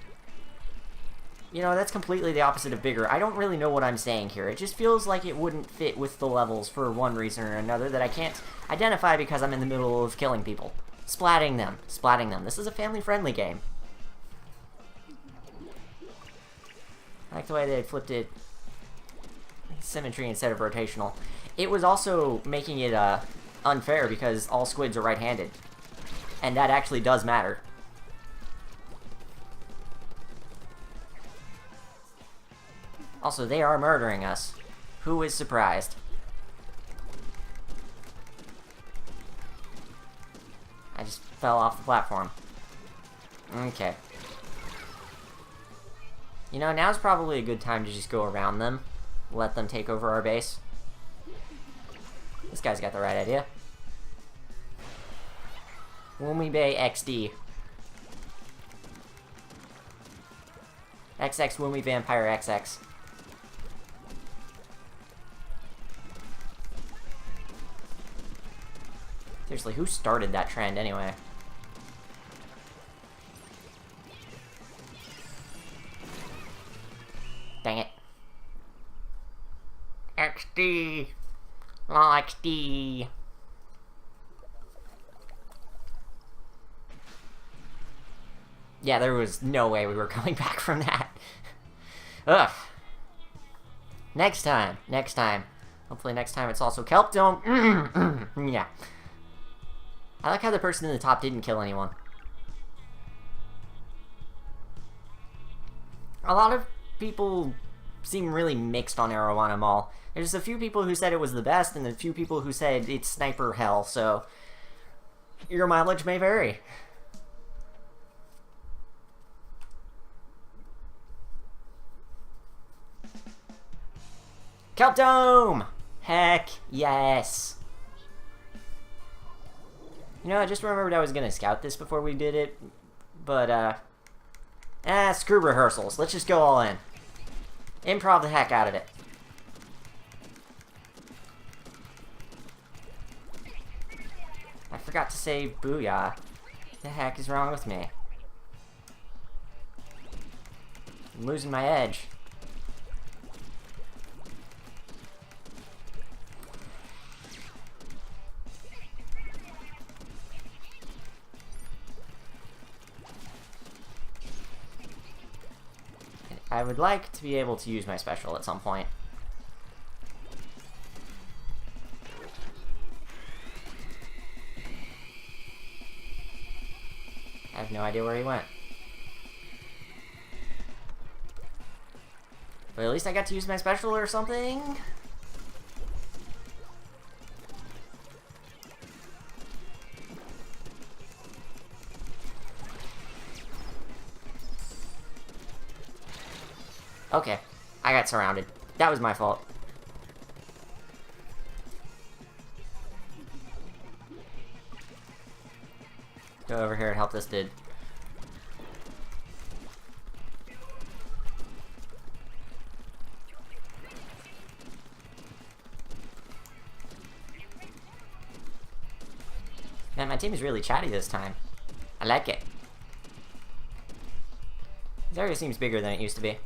You know, that's completely the opposite of bigger. I don't really know what I'm saying here. It just feels like it wouldn't fit with the levels for one reason or another that I can't identify because I'm in the middle of killing people. Splatting them. Splatting them. This is a family-friendly game. I like the way they flipped it symmetry instead of rotational. It was also making it unfair because all squids are right-handed. And that actually does matter. Also, they are murdering us. Who is surprised? I just fell off the platform. Okay. You know, now's probably a good time to just go around them. Let them take over our base. This guy's got the right idea. Woomy Bay XD. XX Woomy Vampire XX. Seriously, who started that trend anyway? Dang it. XD. XD. Yeah, there was no way we were coming back from that. Ugh. Next time. Next time. Hopefully next time it's also Kelp Dome. Yeah. I like how the person in the top didn't kill anyone. A lot of people seem really mixed on Arowana Mall. There's a few people who said it was the best, and a few people who said it's sniper hell, so your mileage may vary. Kelp Dome! Heck yes! You know, I just remembered I was gonna scout this before we did it, but, screw rehearsals. Let's just go all in. Improv the heck out of it. I forgot to say booyah. What the heck is wrong with me? I'm losing my edge. I would like to be able to use my special at some point. I have no idea where he went. But at least I got to use my special or something. Okay, I got surrounded. That was my fault. Go over here and help this dude. Man, my team is really chatty this time. I like it. This area seems bigger than it used to be.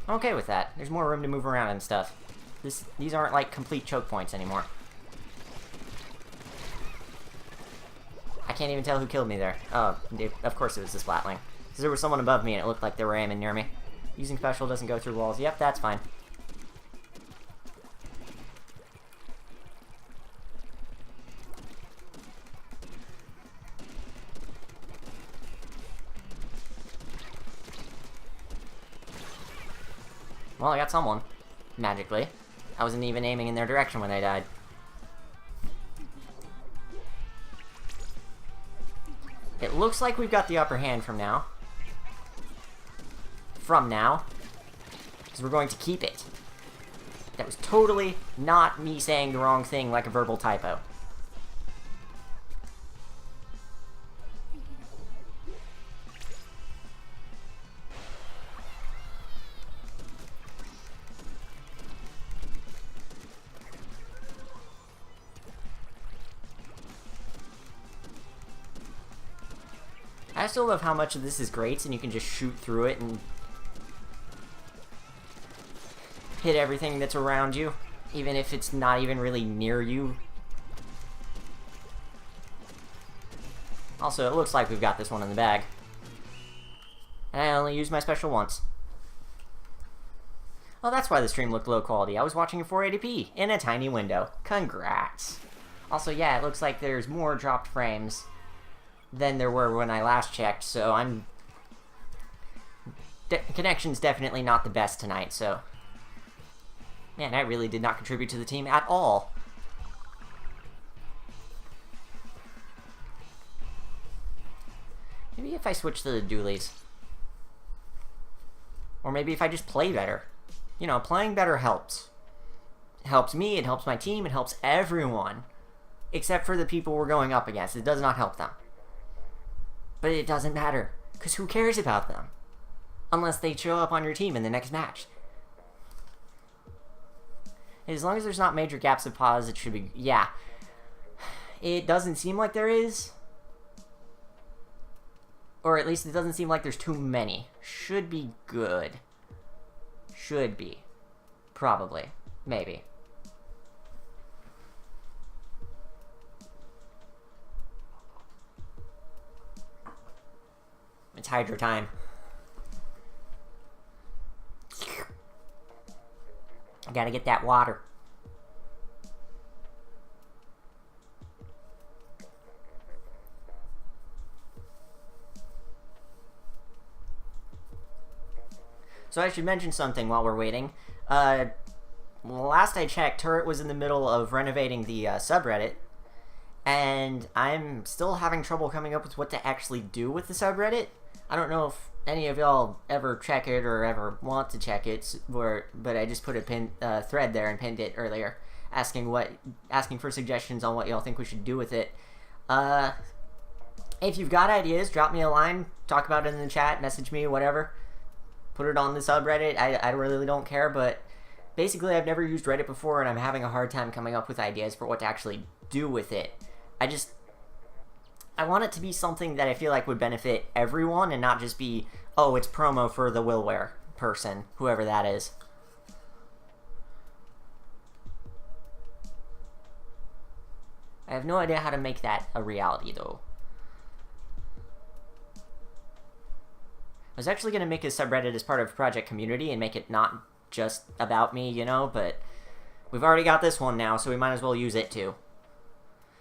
I'm okay with that. There's more room to move around and stuff. These aren't like complete choke points anymore. I can't even tell who killed me there. Oh, dude, of course it was the Splatling. Because there was someone above me and it looked like they were aiming near me. Using special doesn't go through walls. Yep, that's fine. Well, I got someone. Magically. I wasn't even aiming in their direction when they died. It looks like we've got the upper hand from now. Because we're going to keep it. That was totally not me saying the wrong thing like a verbal typo. I still love how much of this is great, and you can just shoot through it and hit everything that's around you, even if it's not even really near you. Also, it looks like we've got this one in the bag. And I only used my special once. Oh, that's why the stream looked low quality. I was watching in 480p in a tiny window. Congrats. Also, yeah, it looks like there's more dropped frames than there were when I last checked, so I'm... Connection's definitely not the best tonight, so... Man, I really did not contribute to the team at all. Maybe if I switch to the dualies. Or maybe if I just play better. You know, playing better helps. It helps me, it helps my team, it helps everyone. Except for the people we're going up against. It does not help them. But it doesn't matter, because who cares about them? Unless they show up on your team in the next match. As long as there's not major gaps of pause, it should be... Yeah. It doesn't seem like there is. Or at least it doesn't seem like there's too many. Should be good. Should be. Probably. Maybe. It's Hydra time. I gotta get that water. So I should mention something while we're waiting. Last I checked, Turret was in the middle of renovating the subreddit, and I'm still having trouble coming up with what to actually do with the subreddit. I don't know if any of y'all ever check it or ever want to check it, but I just put a thread there and pinned it earlier, asking for suggestions on what y'all think we should do with it. If you've got ideas, drop me a line, talk about it in the chat, message me, whatever. Put it on the subreddit. I really don't care, but basically I've never used Reddit before, and I'm having a hard time coming up with ideas for what to actually do with it. I want it to be something that I feel like would benefit everyone and not just be, oh, it's promo for the WillWare person, whoever that is. I have no idea how to make that a reality, though. I was actually going to make a subreddit as part of Project Community and make it not just about me, you know, but we've already got this one now, so we might as well use it too.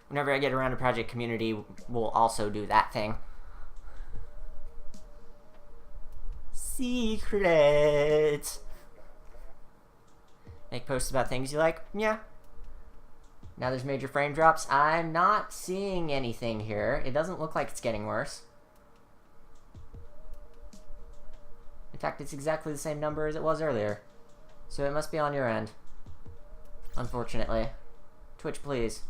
Whenever I get around to Project Community, we'll also do that thing. Secrets! Make posts about things you like? Yeah. Now there's major frame drops. I'm not seeing anything here. It doesn't look like it's getting worse. In fact, it's exactly the same number as it was earlier. So it must be on your end. Unfortunately. Twitch, please.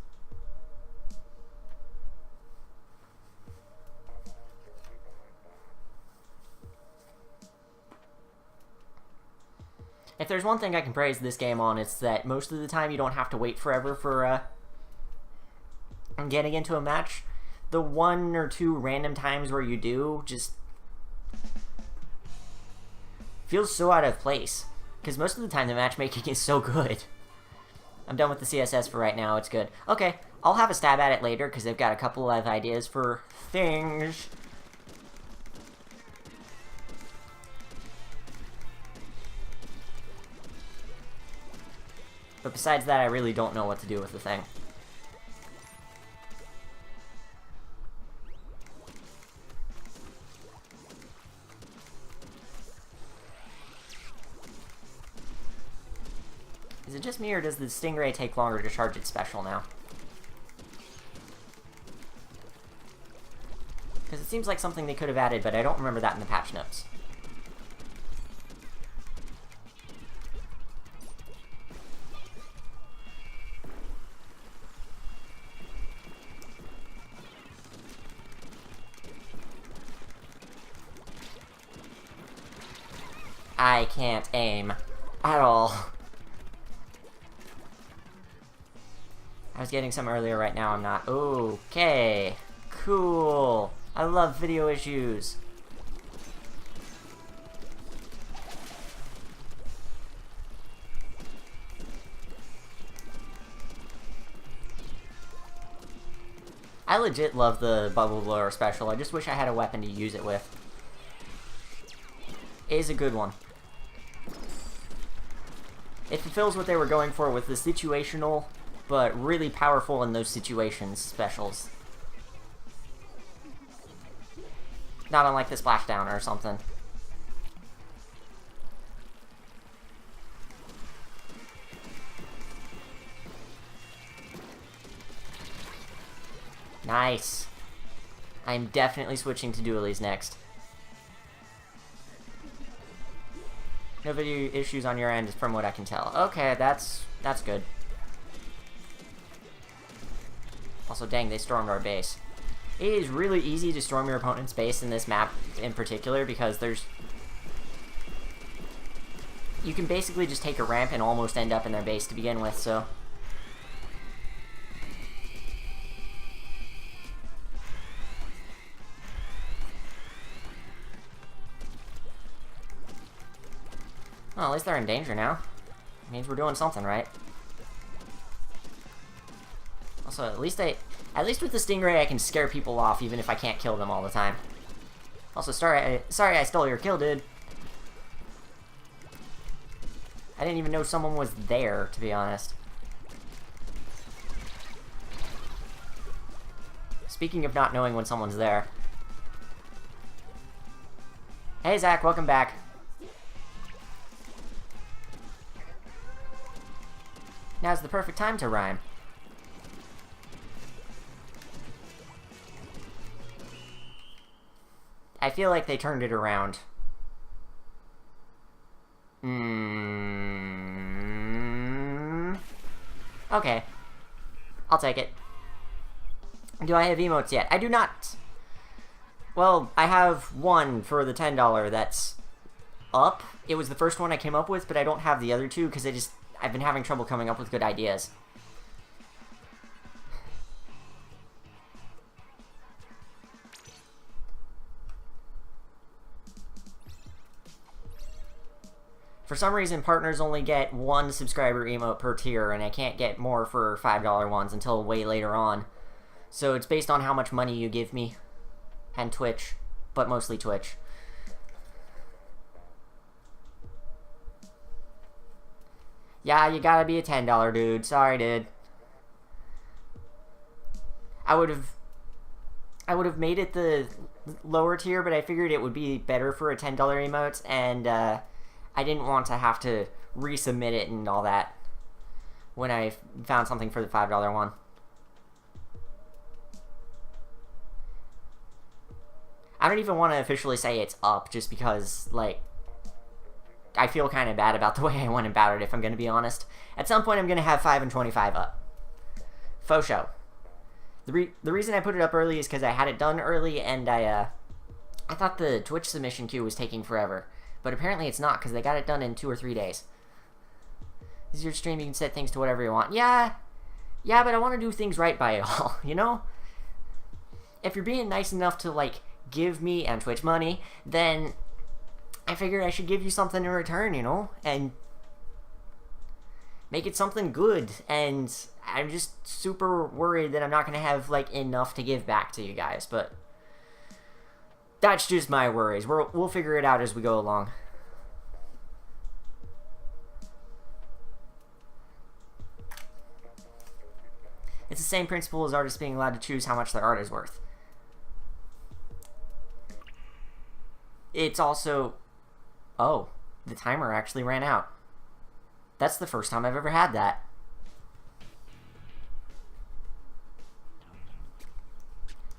If there's one thing I can praise this game on, it's that most of the time you don't have to wait forever for getting into a match. The 1 or 2 random times where you do just feels so out of place. Because most of the time the matchmaking is so good. I'm done with the CSS for right now, it's good. Okay, I'll have a stab at it later because they've got a couple of ideas for things. But besides that, I really don't know what to do with the thing. Is it just me, or does the Stingray take longer to charge its special now? Because it seems like something they could have added, but I don't remember that in the patch notes. I can't aim at all. I was getting some earlier, right now I'm not. Okay, cool. I love video issues. I legit love the bubble blower special. I just wish I had a weapon to use it with. is a good one. It fulfills what they were going for with the situational, but really powerful in those situations specials. Not unlike the Splashdown or something. Nice. I'm definitely switching to dualies next. No video issues on your end from what I can tell. Okay, that's good. Also, dang, they stormed our base. It is really easy to storm your opponent's base in this map in particular because there's... You can basically just take a ramp and almost end up in their base to begin with, so... Well, at least they're in danger now. It means we're doing something right. Also, at least with the Stingray I can scare people off even if I can't kill them all the time. Also, sorry I stole your kill, dude. I didn't even know someone was there, to be honest. Speaking of not knowing when someone's there. Hey, Zach, welcome back. Now's the perfect time to rhyme. I feel like they turned it around. Okay. I'll take it. Do I have emotes yet? I do not. Well, I have one for the $10 that's up. It was the first one I came up with, but I don't have the other two because I've been having trouble coming up with good ideas. For some reason, partners only get one subscriber emote per tier, and I can't get more for $5 ones until way later on. So it's based on how much money you give me. And Twitch. But mostly Twitch. Yeah, you gotta be a $10 dude. Sorry, dude. I would have made it the lower tier, but I figured it would be better for a $10 emote, and I didn't want to have to resubmit it and all that when I found something for the $5 one. I don't even want to officially say it's up, just because, like, I feel kind of bad about the way I went about it, if I'm going to be honest. At some point, I'm going to have 5 and 25 up. Faux show. The reason I put it up early is because I had it done early, and I thought the Twitch submission queue was taking forever. But apparently it's not, because they got it done in 2 or 3 days. This is your stream, you can set things to whatever you want. Yeah, but I want to do things right by y'all, you know? If you're being nice enough to, like, give me and Twitch money, then I figure I should give you something in return, you know? And make it something good. And I'm just super worried that I'm not going to have, like, enough to give back to you guys, but that's just my worries. We'll figure it out as we go along. It's the same principle as artists being allowed to choose how much their art is worth. It's also... Oh, the timer actually ran out. That's the first time I've ever had that.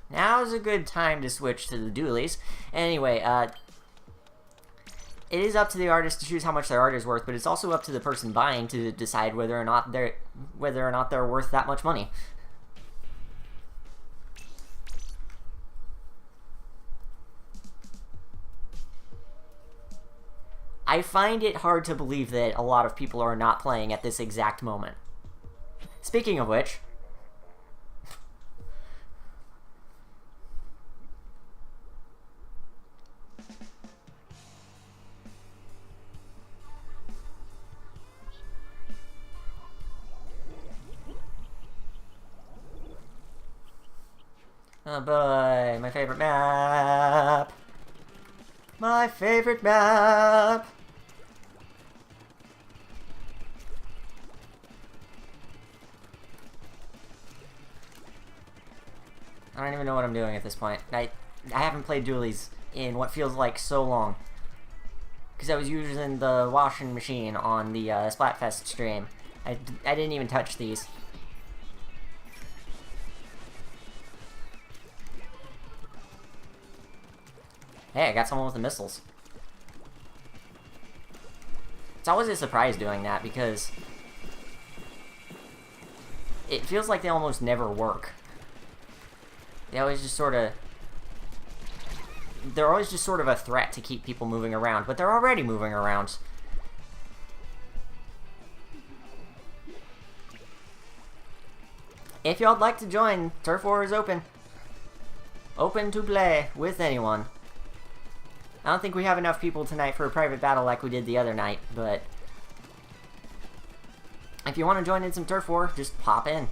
Now's a good time to switch to the dualies. Anyway, it is up to the artist to choose how much their art is worth, but it's also up to the person buying to decide whether or not they're worth that much money. I find it hard to believe that a lot of people are not playing at this exact moment. Speaking of which... Oh boy, my favorite map! My favorite map! I don't even know what I'm doing at this point. I haven't played dualies in what feels like so long. Because I was using the washing machine on the Splatfest stream. I didn't even touch these. Hey, I got someone with the missiles. It's always a surprise doing that because it feels like they almost never work. They always just sort of... They're always just sort of a threat to keep people moving around, but they're already moving around. If y'all'd like to join, Turf War is open. Open to play with anyone. I don't think we have enough people tonight for a private battle like we did the other night, but if you want to join in some Turf War, just pop in.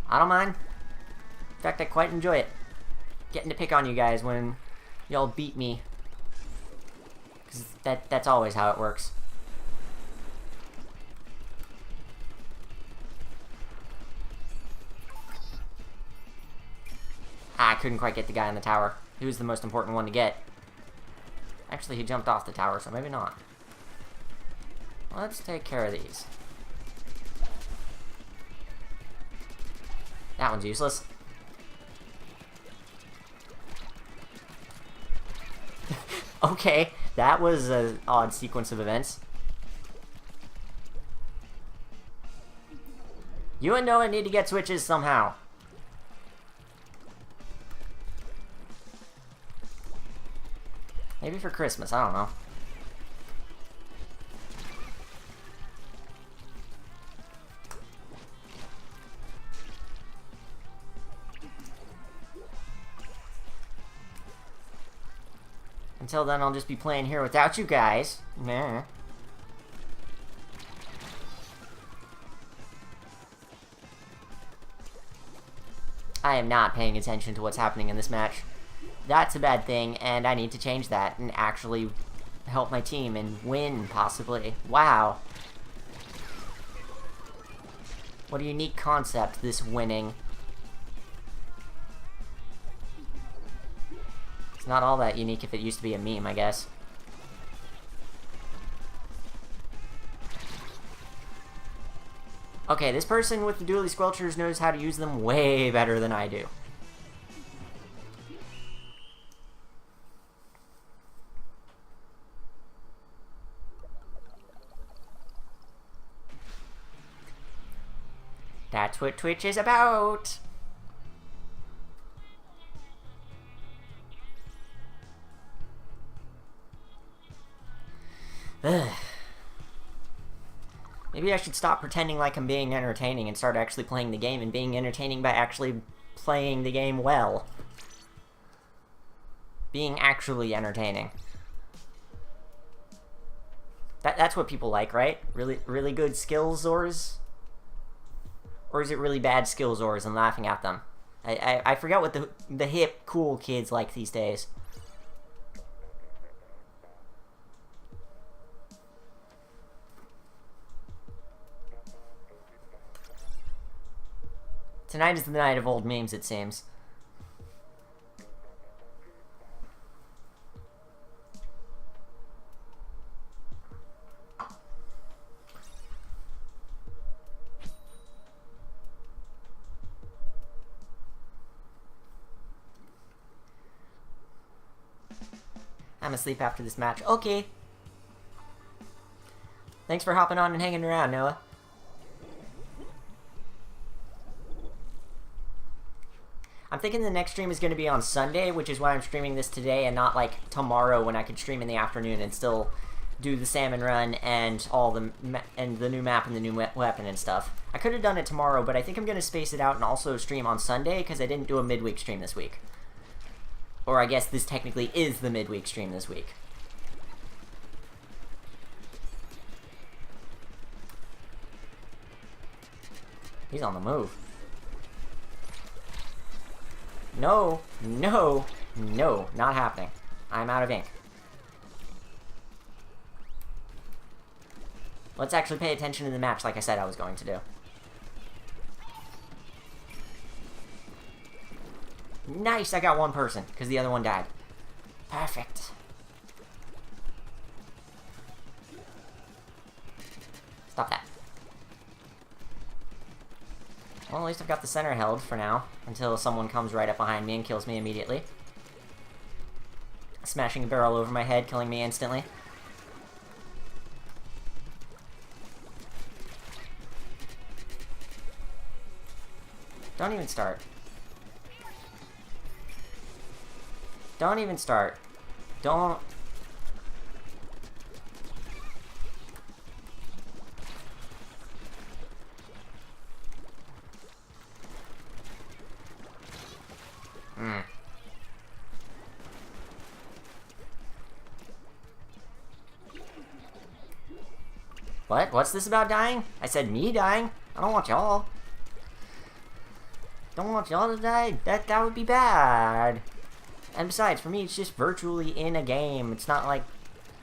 I don't mind. In fact, I quite enjoy it. Getting to pick on you guys when y'all beat me. Because that's always how it works. I couldn't quite get the guy in the tower. He was the most important one to get. Actually, he jumped off the tower, so maybe not. Let's take care of these. That one's useless. Okay, that was an odd sequence of events. You and Noah need to get switches somehow. Maybe for Christmas, I don't know. Until then, I'll just be playing here without you guys. Nah. I am not paying attention to what's happening in this match. That's a bad thing, and I need to change that and actually help my team and win, possibly. Wow. What a unique concept, this winning. It's not all that unique if it used to be a meme, I guess. Okay, this person with the dually squelchers knows how to use them way better than I do. That's what Twitch is about. Ugh. Maybe I should stop pretending like I'm being entertaining and start actually playing the game and being entertaining by actually playing the game well. Being actually entertaining. That's what people like, right? Really good skills Zors? Or is it really bad skill Zors and laughing at them? I forget what the hip, cool kids like these days. Tonight is the night of old memes, it seems. I'm asleep after this match. Okay. Thanks for hopping on and hanging around, Noah. I'm thinking the next stream is going to be on Sunday, which is why I'm streaming this today and not like tomorrow when I could stream in the afternoon and still do the salmon run and all the new map and the new weapon and stuff. I could have done it tomorrow, but I think I'm going to space it out and also stream on Sunday because I didn't do a midweek stream this week. Or I guess this technically is the midweek stream this week. He's on the move. No, no, no, not happening. I'm out of ink. Let's actually pay attention to the match like I said I was going to do. Nice, I got one person, because the other one died. Perfect. Stop that. Well, at least I've got the center held for now, until someone comes right up behind me and kills me immediately. Smashing a barrel over my head, killing me instantly. Don't even start. Don't even start. Don't. What? What's this about dying? I said me dying. I don't want y'all. Don't want y'all to die. That would be bad. And besides, for me, it's just virtually in a game. It's not like,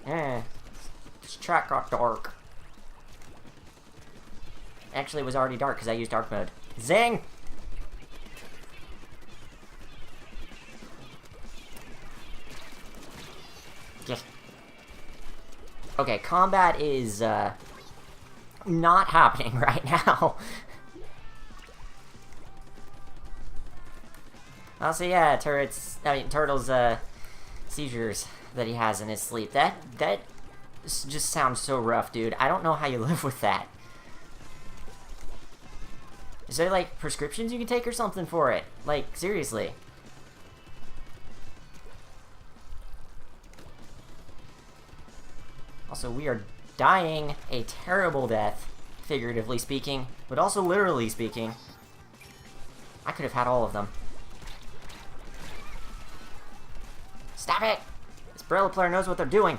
this track got dark. Actually, it was already dark because I used dark mode. Zing! Yes. Okay, combat is, not happening right now. Also, yeah, Turtle's, seizures that he has in his sleep. That just sounds so rough, dude. I don't know how you live with that. Is there, like, prescriptions you can take or something for it? Like, seriously. Also, we are dying a terrible death, figuratively speaking, but also literally speaking. I could have had all of them. Stop it! This Braille player knows what they're doing.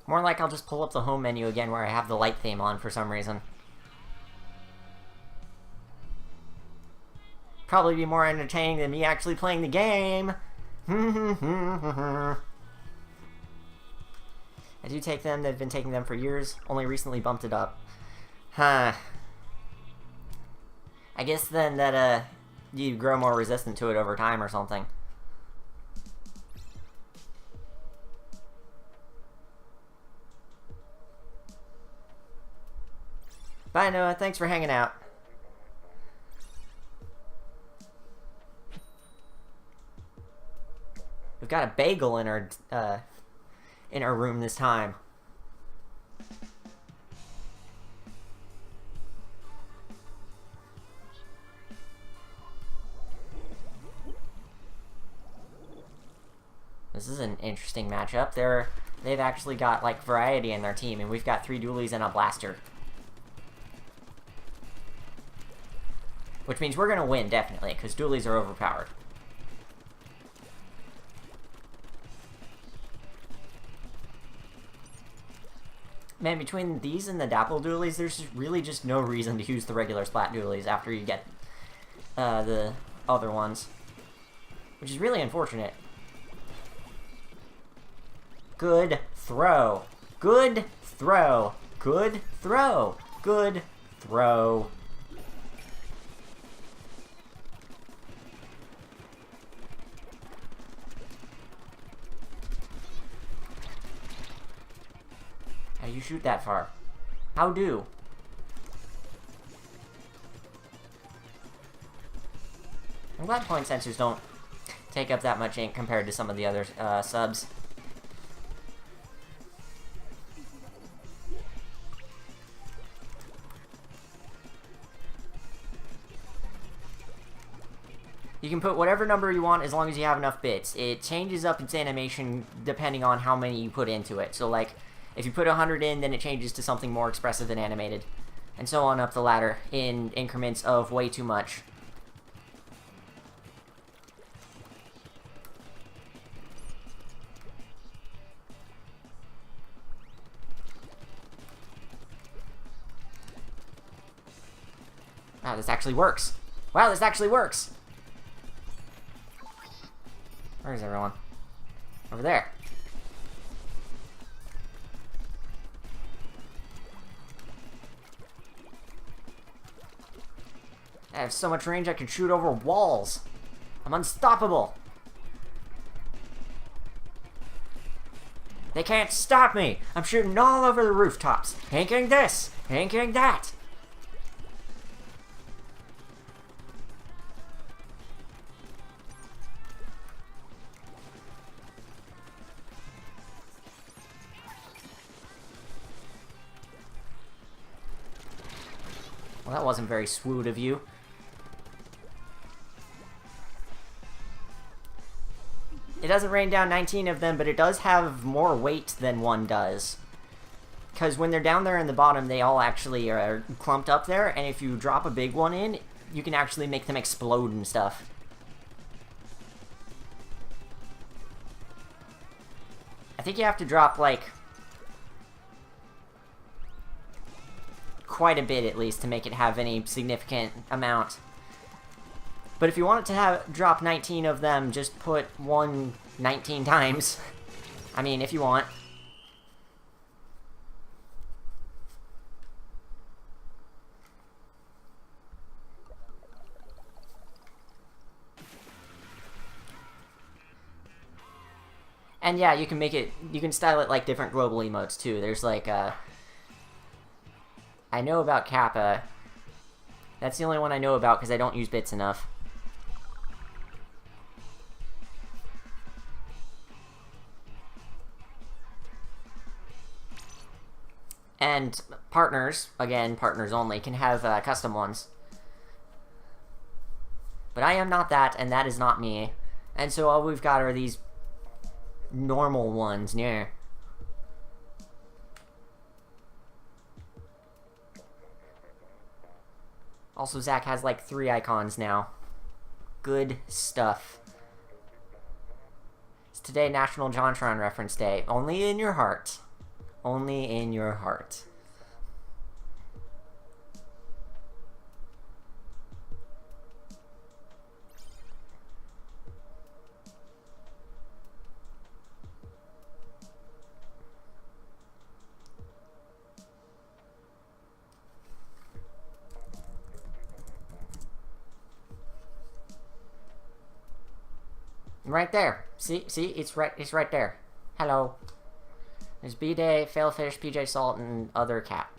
More like I'll just pull up the home menu again where I have the light theme on for some reason. Probably be more entertaining than me actually playing the game. I do take them. They've been taking them for years. Only recently bumped it up. Huh. I guess then that, you grow more resistant to it over time or something. Bye, Noah. Thanks for hanging out. We've got a bagel in our room this time. This is an interesting matchup. They've actually got, like, variety in their team, and we've got 3 dualies and a blaster. Which means we're gonna win, definitely, because dualies are overpowered. Man, between these and the Dapple dualies, there's really just no reason to use the regular Splat dualies after you get the other ones. Which is really unfortunate. Good throw. Good throw. Good throw. Good throw. How do you shoot that far? How do? I'm glad point sensors don't take up that much ink compared to some of the other subs. You can put whatever number you want as long as you have enough bits. It changes up its animation depending on how many you put into it. So, like, if you put 100 in, then it changes to something more expressive and animated. And so on up the ladder in increments of way too much. Wow, this actually works. Wow, this actually works. Where is everyone? Over there. I have so much range I can shoot over walls. I'm unstoppable. They can't stop me. I'm shooting all over the rooftops. Hanking this, hanking that. Well, that wasn't very swoot of you. It doesn't rain down 19 of them, but it does have more weight than one does. Because when they're down there in the bottom, they all actually are clumped up there, and if you drop a big one in, you can actually make them explode and stuff. I think you have to drop, like, quite a bit at least to make it have any significant amount. But if you want it to drop 19 of them, just put one 19 times. I mean, if you want. And yeah, you can make it, you can style it like different global emotes too. There's like, I know about Kappa. That's the only one I know about because I don't use bits enough. And partners, again, partners only, can have custom ones. But I am not that, and that is not me. And so all we've got are these normal ones, yeah. Also, Zach has like 3 icons now. Good stuff. It's today National JonTron Reference Day. Only in your heart. Only in your heart. Right there. See, it's right there. Hello. There's B-Day, Failfish, PJ Salt, and other cat.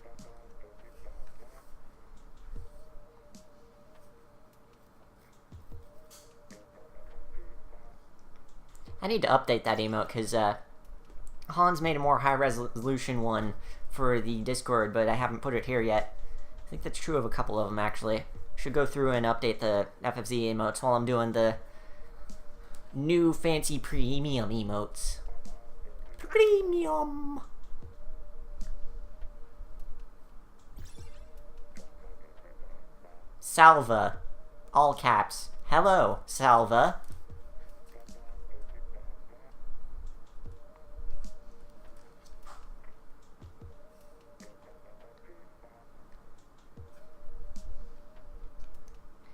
I need to update that emote, because Hans made a more high-resolution one for the Discord, but I haven't put it here yet. I think that's true of a couple of them, actually. Should go through and update the FFZ emotes while I'm doing the new fancy premium emotes. Premium! Salva. All caps. Hello, Salva.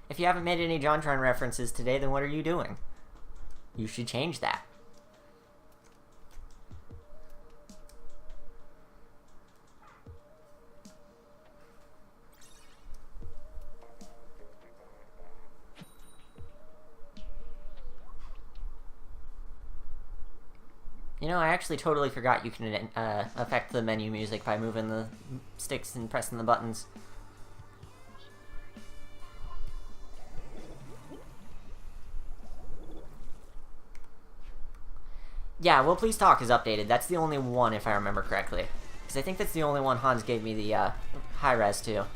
If you haven't made any JonTron references today, then what are you doing? You should change that. You know, I actually totally forgot you can affect the menu music by moving the sticks and pressing the buttons. Yeah, Will Please Talk is updated. That's the only one, if I remember correctly. Because I think that's the only one Hans gave me the high-res to.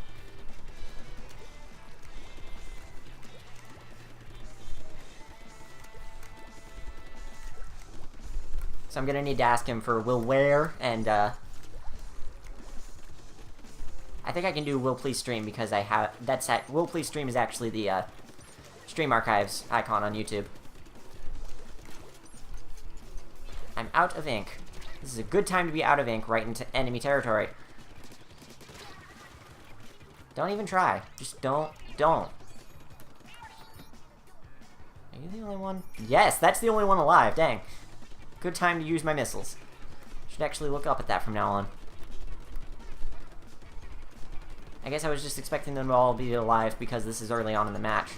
So I'm gonna need to ask him for WillWare, and I think I can do Will Please Stream because I have, that's at, Will Please Stream is actually the Stream Archives icon on YouTube. I'm out of ink. This is a good time to be out of ink right into enemy territory. Don't even try. Just don't don't. Are you the only one? Yes, that's the only one alive. Dang. Good time to use my missiles. Should actually look up at that from now on. I guess I was just expecting them to all be alive because this is early on in the match.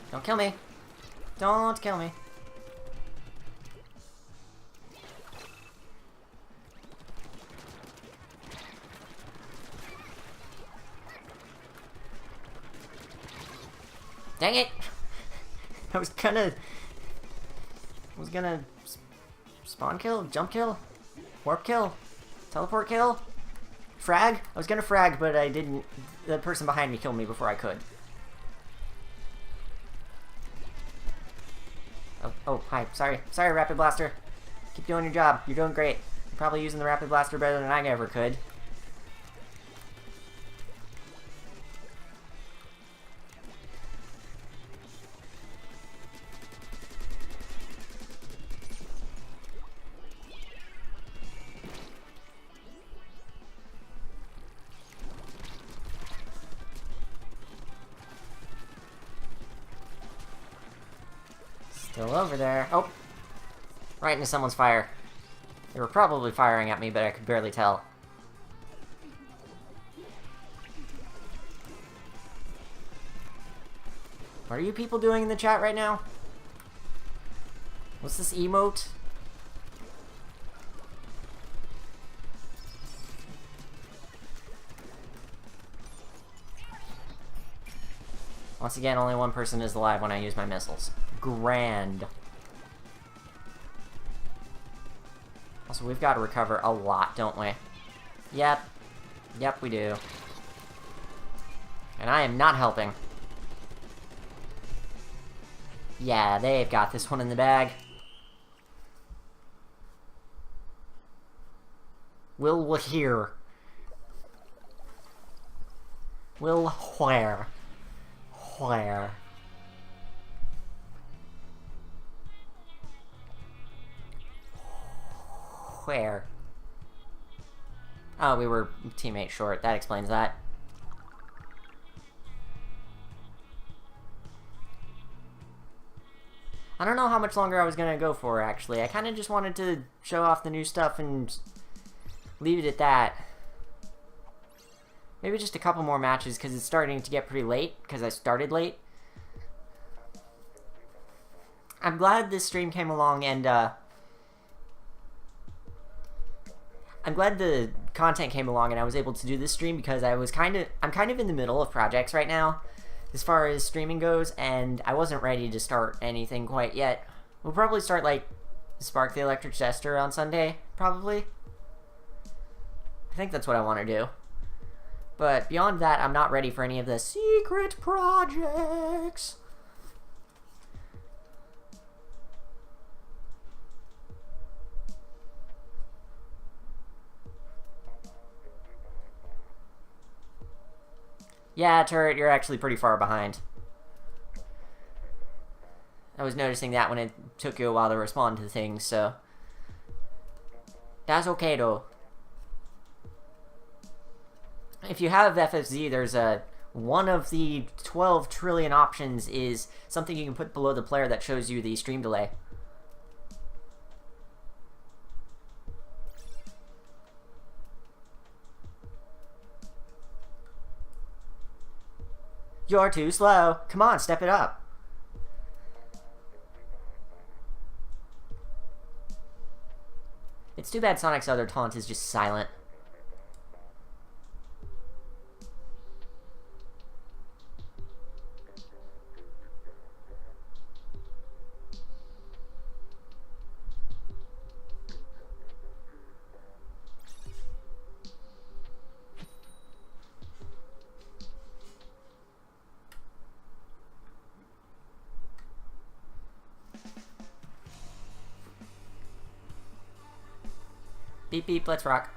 Don't kill me. Don't kill me. Dang it! I was gonna spawn kill, jump kill, warp kill, teleport kill, frag. I was gonna frag, but I didn't. The person behind me killed me before I could. Oh, hi. Sorry, Rapid Blaster. Keep doing your job. You're doing great. You're probably using the Rapid Blaster better than I ever could. Still over there. Oh! Right into someone's fire. They were probably firing at me, but I could barely tell. What are you people doing in the chat right now? What's this emote? Once again, only one person is alive when I use my missiles. Grand. Also, we've got to recover a lot, don't we? Yep. Yep, we do. And I am not helping. Yeah, they've got this one in the bag. WillWare. WillWare. Where? Where? Oh, we were teammates short. That explains that. I don't know how much longer I was gonna go for, actually. I kind of just wanted to show off the new stuff and leave it at that. Maybe just a couple more matches, because it's starting to get pretty late, because I started late. I'm glad this stream came along, and, I'm glad the content came along and I was able to do this stream, because I'm kind of in the middle of projects right now, as far as streaming goes, and I wasn't ready to start anything quite yet. We'll probably start, like, Spark the Electric Jester on Sunday, probably. I think that's what I want to do. But beyond that, I'm not ready for any of the secret projects. Yeah, Turret, you're actually pretty far behind. I was noticing that when it took you a while to respond to things, so... That's okay, though. If you have FFZ, there's one of the 12 trillion options is something you can put below the player that shows you the stream delay. You're too slow. Come on, step it up. It's too bad Sonic's other taunt is just silent. Beep beep, let's rock.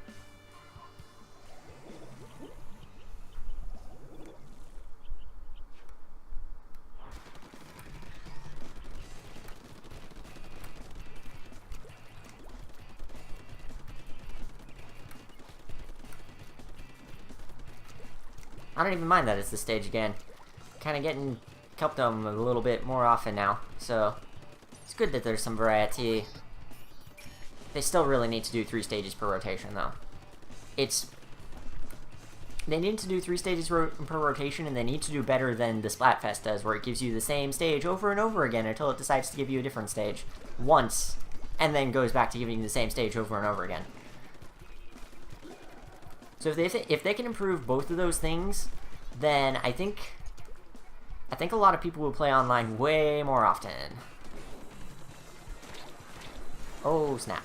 I don't even mind that it's the stage again. Kind of getting Cupdom a little bit more often now, so it's good that there's some variety. They still really need to do 3 stages per rotation, though. They need to do 3 stages per rotation, and they need to do better than the Splatfest does, where it gives you the same stage over and over again until it decides to give you a different stage once, and then goes back to giving you the same stage over and over again. So if they can improve both of those things, then I think a lot of people will play online way more often. Oh, snap.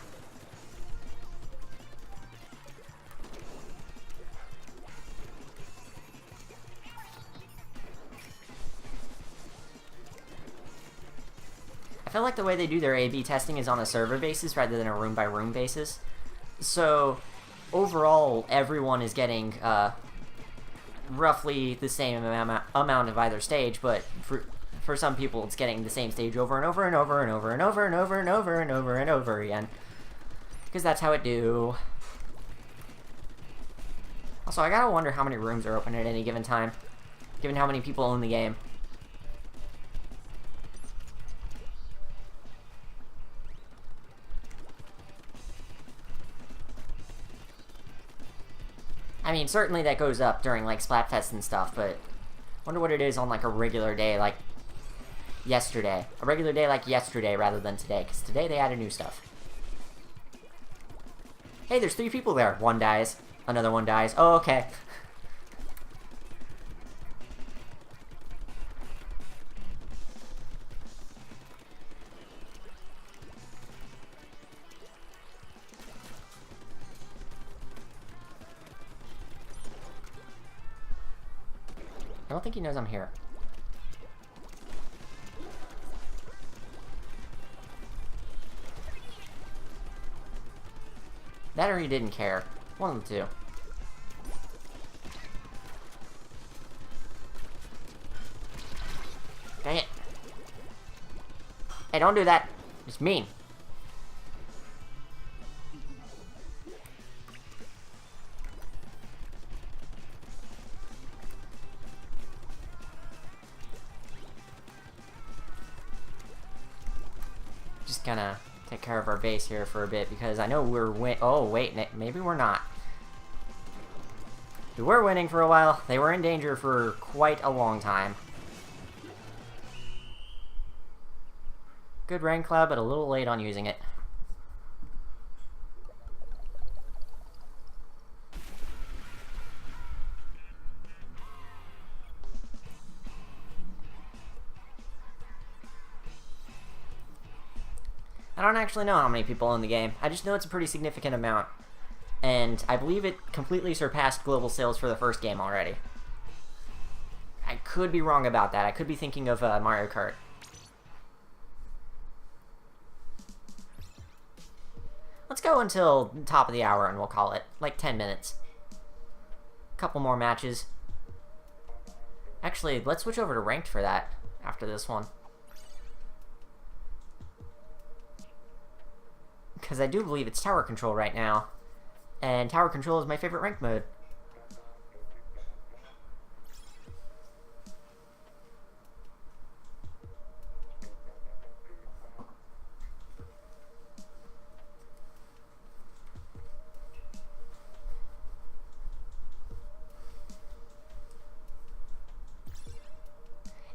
I feel like the way they do their A/B testing is on a server basis rather than a room-by-room basis. So, overall, everyone is getting roughly the same amount of either stage, but for some people it's getting the same stage over and over and over and over and over and over and over and over and over again. Because that's how it do. Also, I gotta wonder how many rooms are open at any given time, given how many people own the game. I mean, certainly that goes up during, like, Splatfest and stuff, but I wonder what it is on, like, a regular day, like yesterday. A regular day like yesterday rather than today, because today they added new stuff. Hey, there's 3 people there. One dies. Another one dies. Oh, okay. I don't think he knows I'm here. That or he didn't care. One of the two. Dang it. Hey, don't do that. It's mean. Just gonna take care of our base here for a bit, because I know we're oh, wait, maybe we're not. We were winning for a while. They were in danger for quite a long time. Good rain cloud, but a little late on using it. I don't actually know how many people own the game. I just know it's a pretty significant amount. And I believe it completely surpassed global sales for the first game already. I could be wrong about that. I could be thinking of Mario Kart. Let's go until top of the hour and we'll call it. Like 10 minutes. Couple more matches. Actually, let's switch over to ranked for that after this one. Because I do believe it's tower control right now. And tower control is my favorite rank mode.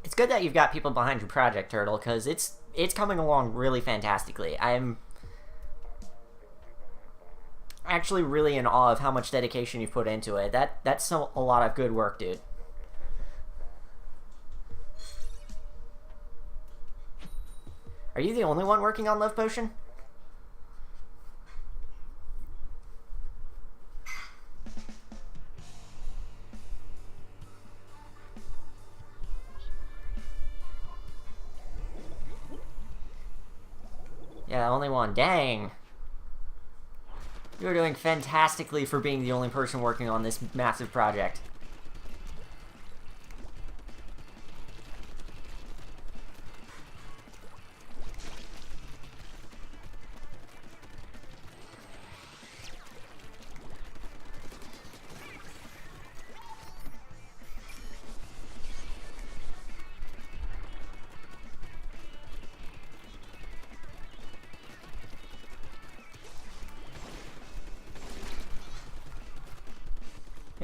It's good that you've got people behind your project, Turtle, because it's coming along really fantastically. I'm actually really in awe of how much dedication you've put into it. That's a lot of good work, dude. Are you the only one working on Love Potion? Yeah, only one. Dang. You're doing fantastically for being the only person working on this massive project.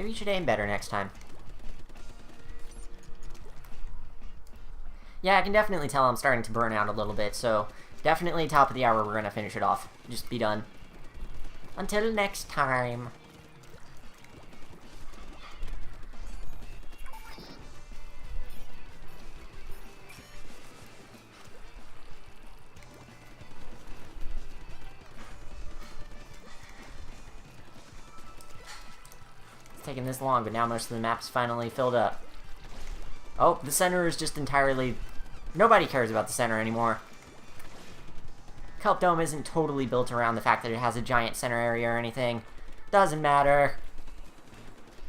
Maybe you should aim better next time. Yeah, I can definitely tell I'm starting to burn out a little bit, so definitely top of the hour we're gonna finish it off. Just be done. Until next time. It's taking this long, but now most of the map's finally filled up. Oh, the center is just entirely... Nobody cares about the center anymore. Kelp Dome isn't totally built around the fact that it has a giant center area or anything. Doesn't matter.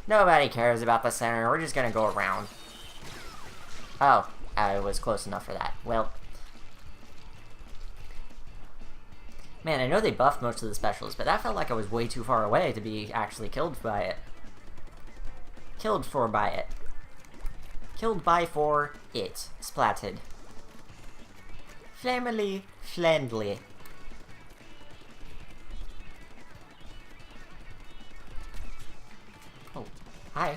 Nobody cares about the center. We're just gonna go around. Oh, I was close enough for that. Well. Man, I know they buffed most of the specials, but that felt like I was way too far away to be actually killed by it. Killed for by it. Killed by for it. Splatted. Flamily friendly. Oh, hi.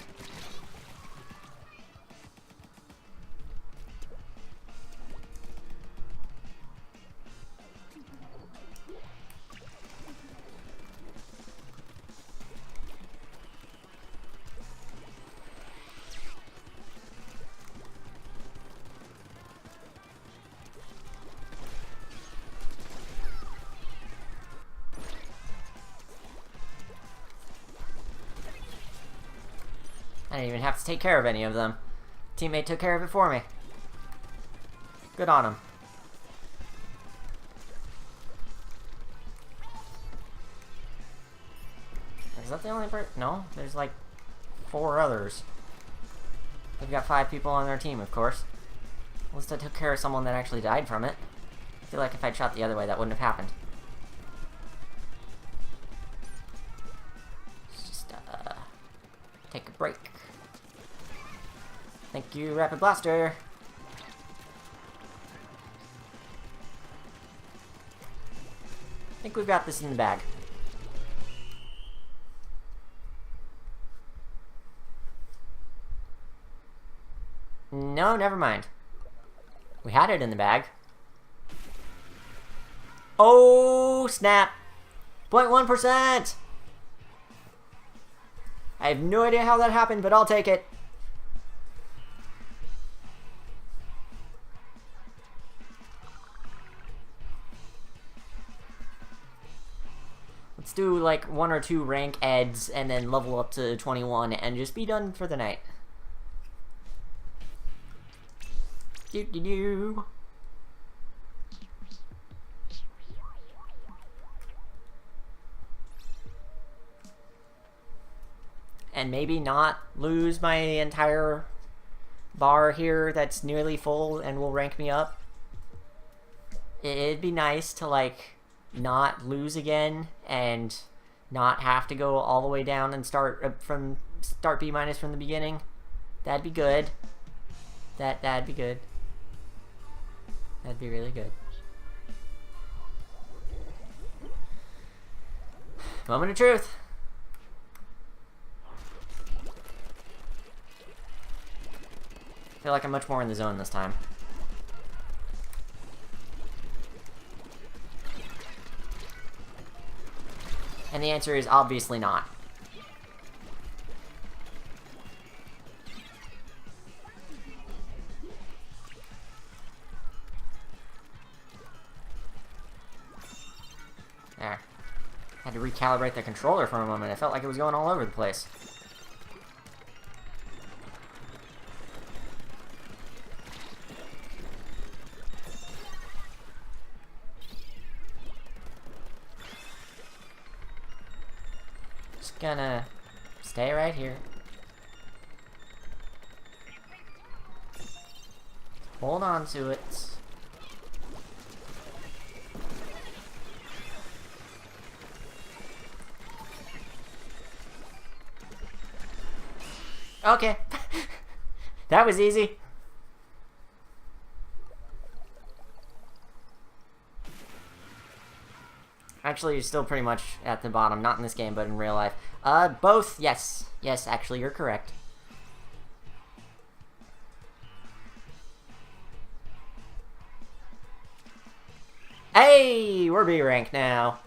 I didn't even have to take care of any of them. Teammate took care of it for me. Good on him. Is that the only person? No, there's like 4 others. They've got 5 people on their team, of course. At least I took care of someone that actually died from it. I feel like if I'd shot the other way, that wouldn't have happened. Let's just, take a break. Thank you, Rapid Blaster! I think we've got this in the bag. No, never mind. We had it in the bag. Oh, snap! 0.1%! I have no idea how that happened, but I'll take it. Let's do like 1 or 2 rank eds and then level up to 21 and just be done for the night. Do-do-do. And maybe not lose my entire bar here that's nearly full and will rank me up. It'd be nice to like not lose again and not have to go all the way down and start B- from the beginning. That'd be good. That'd be good. That'd be really good. Moment of truth. I feel like I'm much more in the zone this time. And the answer is obviously not. There. Had to recalibrate the controller for a moment. I felt like it was going all over the place. Just gonna stay right here. Hold on to it. Okay. That was easy. I actually still pretty much at the bottom. Not in this game, but in real life. Both. Yes. Yes, actually, you're correct. Hey! We're B rank now.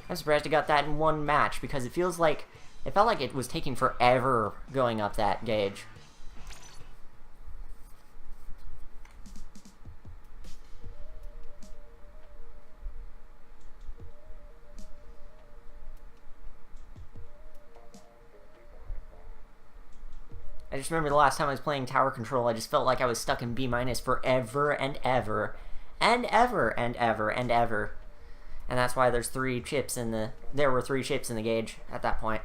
I'm surprised I got that in one match, because it felt like it was taking forever going up that gauge. I just remember the last time I was playing Tower Control, I just felt like I was stuck in B- forever and ever. And ever and ever and ever. And that's why there were 3 chips in the gauge at that point.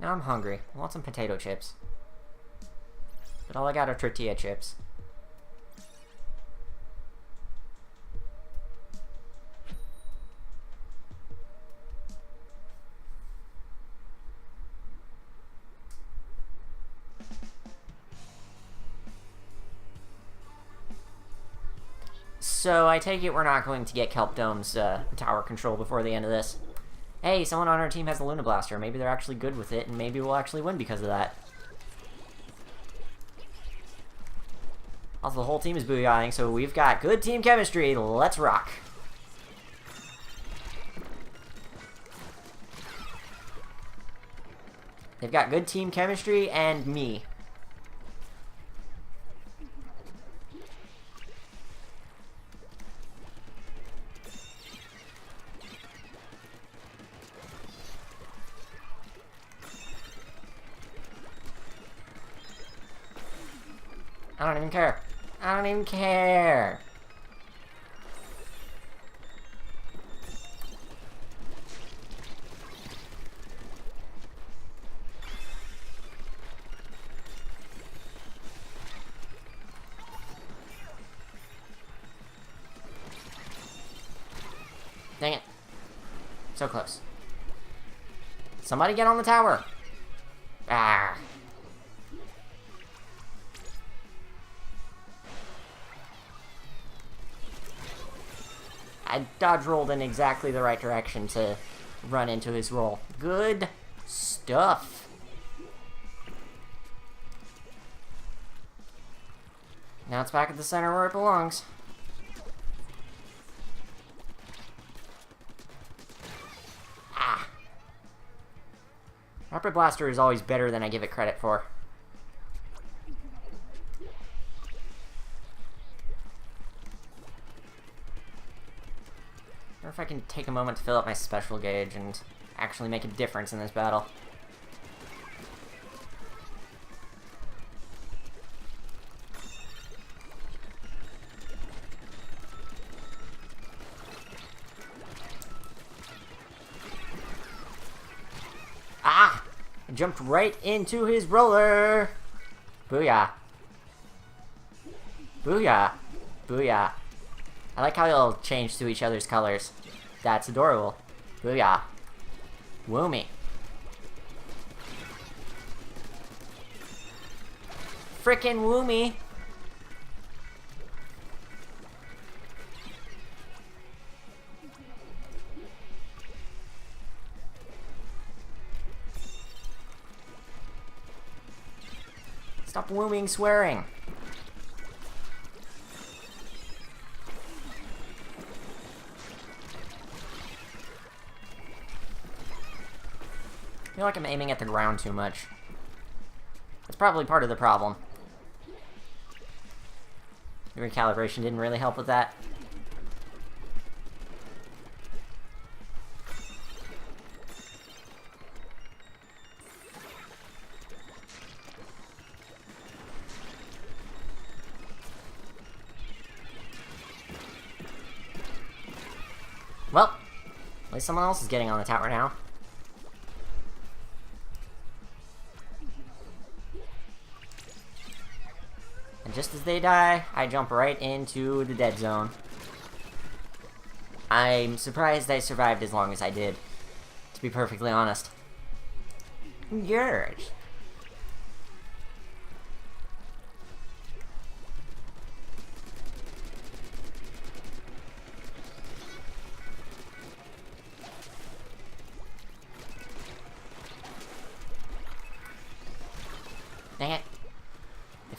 Now I'm hungry. I want some potato chips. But all I got are tortilla chips. So I take it we're not going to get Kelp Dome's tower control before the end of this. Hey, someone on our team has a Luna Blaster. Maybe they're actually good with it, and maybe we'll actually win because of that. Also, the whole team is booyahing, so we've got good team chemistry. Let's rock. They've got good team chemistry and me. I don't even care. I don't even care. Dang it. So close. Somebody get on the tower. Ah. I dodge rolled in exactly the right direction to run into his roll. Good stuff. Now it's back at the center where it belongs. Ah. Rapid Blaster is always better than I give it credit for. Or if I can take a moment to fill up my special gauge and actually make a difference in this battle. Ah! I jumped right into his roller! Booyah. Booyah. Booyah. I like how they'll change to each other's colors. That's adorable. Booyah. Woo me. Frickin' woo me. Stop wooming swearing. I feel like I'm aiming at the ground too much. That's probably part of the problem. The recalibration didn't really help with that. Well, at least someone else is getting on the tower now. And just as they die, I jump right into the dead zone. I'm surprised I survived as long as I did, to be perfectly honest. Yes.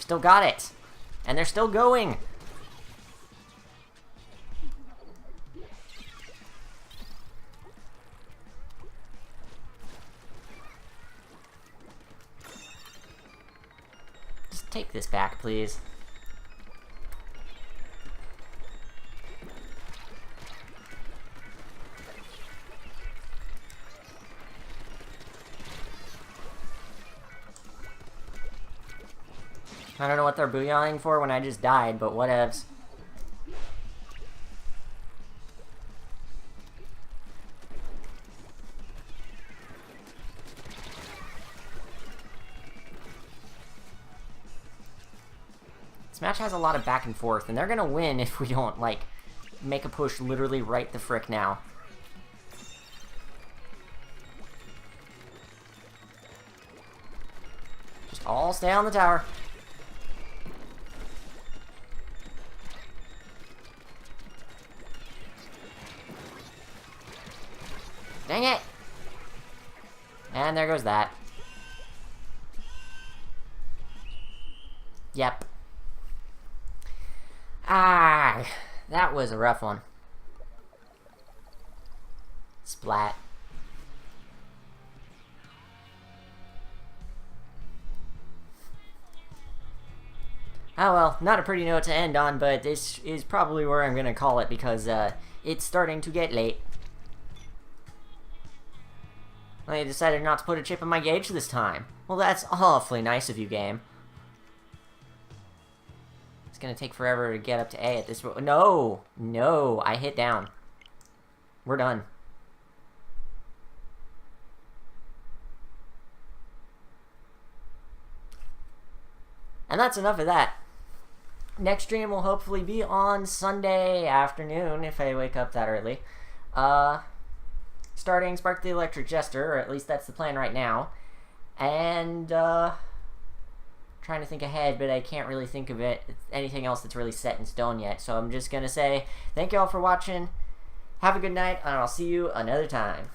Still got it. And they're still going. Just take this back, please. I don't know what they're booyahing for when I just died, but whatevs. This match has a lot of back and forth, and they're gonna win if we don't, like, make a push literally right the frick now. Just all stay on the tower. Dang it! And there goes that. Yep. Ah, that was a rough one. Splat. Oh well, not a pretty note to end on, but this is probably where I'm gonna call it because it's starting to get late. I decided not to put a chip in my gauge this time. Well, that's awfully nice of you, game. It's gonna take forever to get up to A at this point. No! No! I hit down. We're done. And that's enough of that. Next stream will hopefully be on Sunday afternoon, if I wake up that early. Starting Spark the Electric Jester, or at least that's the plan right now. And, trying to think ahead, but I can't really think of anything else that's really set in stone yet. So I'm just gonna say, thank you all for watching, have a good night, and I'll see you another time.